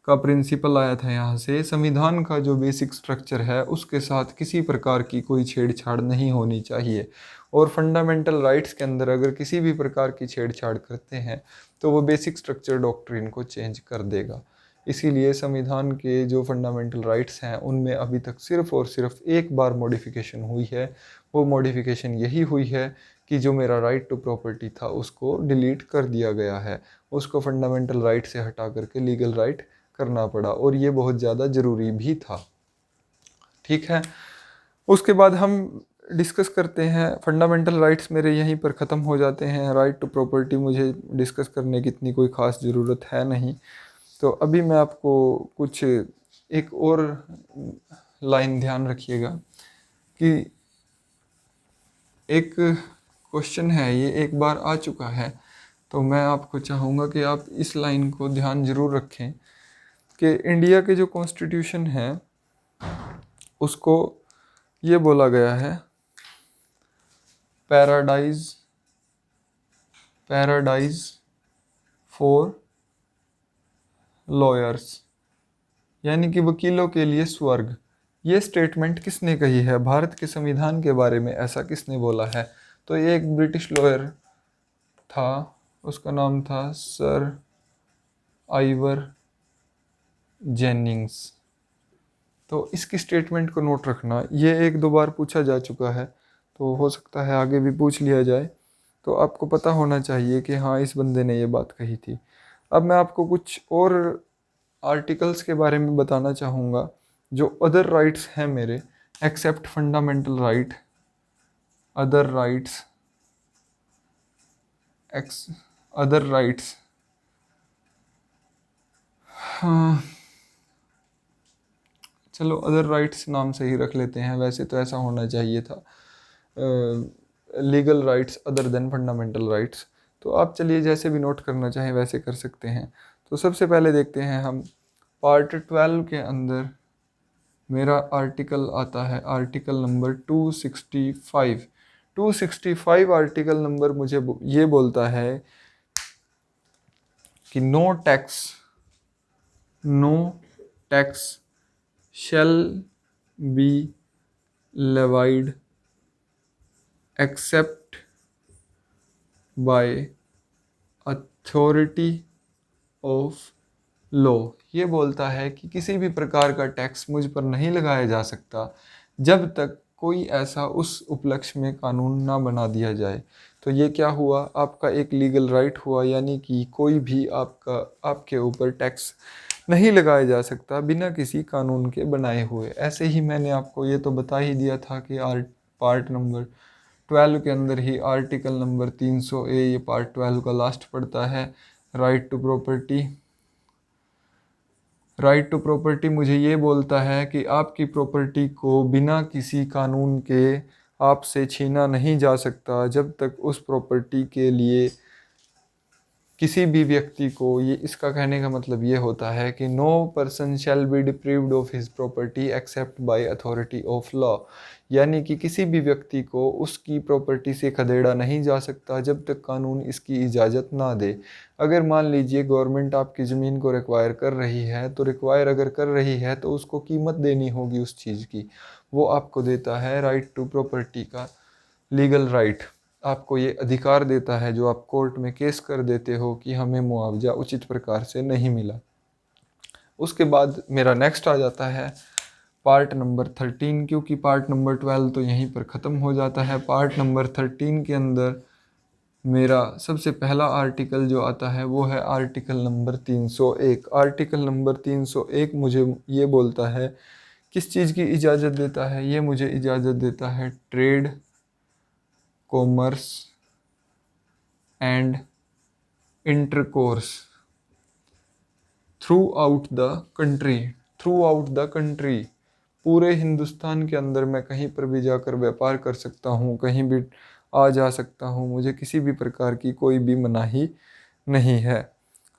का प्रिंसिपल आया था यहाँ से, संविधान का जो बेसिक स्ट्रक्चर है उसके साथ किसी प्रकार की कोई छेड़छाड़ नहीं होनी चाहिए। और फंडामेंटल राइट्स के अंदर अगर किसी भी प्रकार की छेड़छाड़ करते हैं तो वो बेसिक स्ट्रक्चर डॉक्ट्रिन को चेंज कर देगा। इसीलिए संविधान के जो फंडामेंटल राइट्स हैं उनमें अभी तक सिर्फ और सिर्फ एक बार मॉडिफिकेशन हुई है। वो मॉडिफिकेशन यही हुई है कि जो मेरा राइट टू प्रॉपर्टी था उसको डिलीट कर दिया गया है, उसको फंडामेंटल राइट से हटा करके लीगल राइट करना पड़ा, और ये बहुत ज़्यादा ज़रूरी भी था। ठीक है, उसके बाद हम डिस्कस करते हैं फंडामेंटल राइट्स मेरे यहीं पर ख़त्म हो जाते हैं। राइट टू प्रॉपर्टी मुझे डिस्कस करने की इतनी कोई ख़ास ज़रूरत है नहीं। तो अभी मैं आपको कुछ एक और लाइन ध्यान रखिएगा कि एक क्वेश्चन है, ये एक बार आ चुका है, तो मैं आपको चाहूँगा कि आप इस लाइन को ध्यान जरूर रखें कि इंडिया के जो कॉन्स्टिट्यूशन है उसको ये बोला गया है पैराडाइज फॉर लॉयर्स, यानी कि वकीलों के लिए स्वर्ग। ये स्टेटमेंट किसने कही है? भारत के संविधान के बारे में ऐसा किसने बोला है? तो ये एक ब्रिटिश लॉयर था, उसका नाम था सर आइवर जेनिंग्स। तो इसकी स्टेटमेंट को नोट रखना, ये एक दो बार पूछा जा चुका है, तो हो सकता है आगे भी पूछ लिया जाए, तो आपको पता होना चाहिए कि हाँ इस बंदे ने ये बात कही थी। अब मैं आपको कुछ और आर्टिकल्स के बारे में बताना चाहूँगा जो अदर राइट्स हैं मेरे, except fundamental right, other rights, other rights, हाँ चलो अदर राइट्स नाम से ही रख लेते हैं, वैसे तो ऐसा होना चाहिए था, legal rights other than fundamental rights. तो आप चलिए जैसे भी नोट करना चाहें वैसे कर सकते हैं। तो सबसे पहले देखते हैं हम पार्ट 12 के अंदर मेरा आर्टिकल आता है, आर्टिकल नंबर 265। 265 आर्टिकल नंबर मुझे ये बोलता है कि no tax shall be levied except by authority of law। ये बोलता है कि किसी भी प्रकार का टैक्स मुझ पर नहीं लगाया जा सकता जब तक कोई ऐसा उस उपलक्ष्य में कानून ना बना दिया जाए। तो ये क्या हुआ? आपका एक लीगल राइट हुआ, यानी कि कोई भी आपके ऊपर टैक्स नहीं लगाया जा सकता बिना किसी कानून के बनाए हुए। ऐसे ही मैंने आपको ये तो बता ही दिया था कि पार्ट नंबर 12 के अंदर ही आर्टिकल नंबर 300A, ये पार्ट 12 का लास्ट पड़ता है, right to property. Right to property मुझे ये बोलता है कि आपकी प्रॉपर्टी को बिना किसी कानून के आपसे छीना नहीं जा सकता जब तक उस प्रॉपर्टी के लिए किसी भी व्यक्ति को, ये इसका कहने का मतलब ये होता है कि no person shall be deprived of his property except by authority of law, यानी कि किसी भी व्यक्ति को उसकी प्रॉपर्टी से खदेड़ा नहीं जा सकता जब तक कानून इसकी इजाज़त ना दे। अगर मान लीजिए गवर्नमेंट आपकी ज़मीन को रिक्वायर कर रही है, तो रिक्वायर अगर कर रही है तो उसको कीमत देनी होगी उस चीज़ की, वो आपको देता है राइट टू प्रॉपर्टी का लीगल राइट। आपको ये अधिकार देता है जो आप कोर्ट में केस कर देते हो कि हमें मुआवजा उचित प्रकार से नहीं मिला। उसके बाद मेरा नेक्स्ट आ जाता है पार्ट नंबर 13, क्योंकि पार्ट नंबर 12 तो यहीं पर ख़त्म हो जाता है। पार्ट नंबर 13 के अंदर मेरा सबसे पहला आर्टिकल जो आता है वो है आर्टिकल नंबर 301। आर्टिकल नंबर 301 मुझे ये बोलता है, किस चीज़ की इजाज़त देता है? ये मुझे इजाज़त देता है trade, commerce and intercourse through out the country. पूरे हिंदुस्तान के अंदर मैं कहीं पर भी जाकर व्यापार कर सकता हूँ, कहीं भी आ जा सकता हूँ, मुझे किसी भी प्रकार की कोई भी मनाही नहीं है,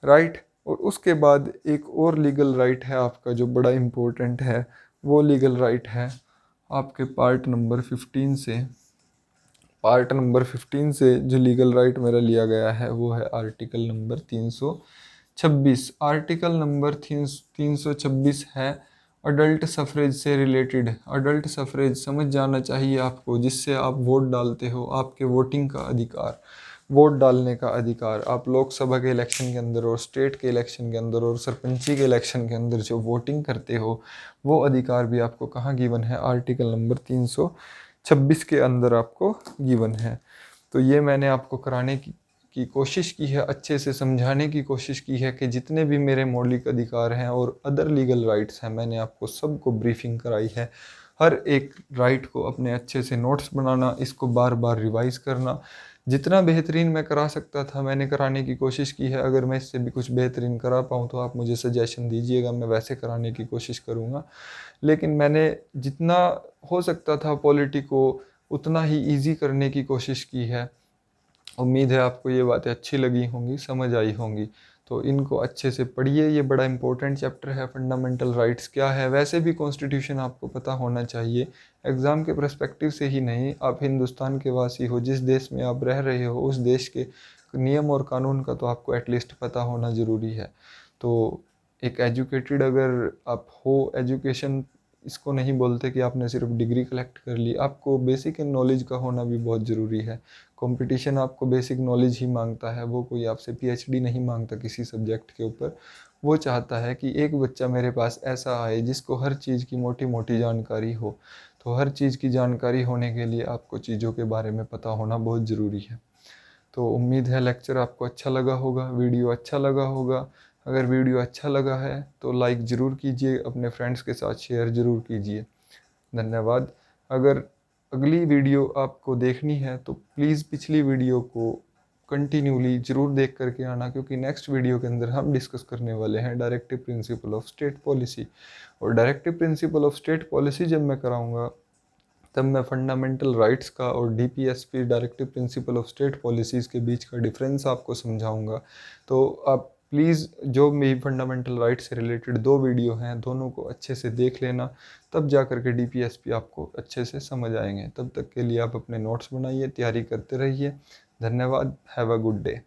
राइट। और उसके बाद एक और लीगल राइट है आपका जो बड़ा इम्पोर्टेंट है, वो लीगल राइट है आपके पार्ट नंबर 15 से। पार्ट नंबर 15 से जो लीगल राइट मेरा लिया गया है वो है आर्टिकल नंबर 326। आर्टिकल नंबर 326 है अडल्ट सफरेज से रिलेटेड। अडल्ट सफरेज समझ जाना चाहिए आपको, जिससे आप वोट डालते हो, आपके वोटिंग का अधिकार, वोट डालने का अधिकार। आप लोकसभा के इलेक्शन के अंदर और स्टेट के इलेक्शन के अंदर और सरपंची के इलेक्शन के अंदर जो वोटिंग करते हो, वो अधिकार भी आपको कहाँ गिवन है? आर्टिकल नंबर 326 के अंदर आपको गिवन है। तो ये मैंने आपको कराने की कोशिश की है, अच्छे से समझाने की कोशिश की है कि जितने भी मेरे मौलिक अधिकार हैं और अदर लीगल राइट्स हैं, मैंने आपको सबको ब्रीफिंग कराई है। हर एक राइट को अपने अच्छे से नोट्स बनाना, इसको बार बार रिवाइज़ करना, जितना बेहतरीन मैं करा सकता था मैंने कराने की कोशिश की है। अगर मैं इससे भी कुछ बेहतरीन करा पाऊँ तो आप मुझे सजेशन दीजिएगा, मैं वैसे कराने की कोशिश करूँगा। लेकिन मैंने जितना हो सकता था पॉलिटी को उतना ही इजी करने की कोशिश की है। उम्मीद है आपको ये बातें अच्छी लगी होंगी, समझ आई होंगी। तो इनको अच्छे से पढ़िए, ये बड़ा इंपॉर्टेंट चैप्टर है, फंडामेंटल राइट्स क्या है। वैसे भी कॉन्स्टिट्यूशन आपको पता होना चाहिए, एग्ज़ाम के पर्सपेक्टिव से ही नहीं, आप हिंदुस्तान के वासी हो, जिस देश में आप रह रहे हो उस देश के नियम और कानून का तो आपको एटलीस्ट पता होना ज़रूरी है। तो एक एजुकेटेड अगर आप हो, एजुकेशन इसको नहीं बोलते कि आपने सिर्फ डिग्री कलेक्ट कर ली, आपको बेसिक नॉलेज का होना भी बहुत ज़रूरी है। कंपटीशन आपको बेसिक नॉलेज ही मांगता है, वो कोई आपसे पीएचडी नहीं मांगता किसी सब्जेक्ट के ऊपर। वो चाहता है कि एक बच्चा मेरे पास ऐसा आए जिसको हर चीज़ की मोटी मोटी जानकारी हो। तो हर चीज़ की जानकारी होने के लिए आपको चीज़ों के बारे में पता होना बहुत ज़रूरी है। तो उम्मीद है लेक्चर आपको अच्छा लगा होगा, वीडियो अच्छा लगा होगा। अगर वीडियो अच्छा लगा है तो लाइक ज़रूर कीजिए, अपने फ्रेंड्स के साथ शेयर ज़रूर कीजिए। धन्यवाद। अगर अगली वीडियो आपको देखनी है तो प्लीज़ पिछली वीडियो को कंटिन्यूली ज़रूर देख करके आना, क्योंकि नेक्स्ट वीडियो के अंदर हम डिस्कस करने वाले हैं directive principle of state policy. और directive principle of state policy जब मैं कराऊंगा तब मैं फंडामेंटल राइट्स का और DPSP directive principle of state policies के बीच का डिफरेंस आपको समझाऊंगा। तो आप प्लीज़ जो मेरी फंडामेंटल राइट्स से रिलेटेड दो वीडियो हैं दोनों को अच्छे से देख लेना, तब जा कर के डीपीएसपी आपको अच्छे से समझ आएंगे। तब तक के लिए आप अपने नोट्स बनाइए, तैयारी करते रहिए। धन्यवाद। Have a good day.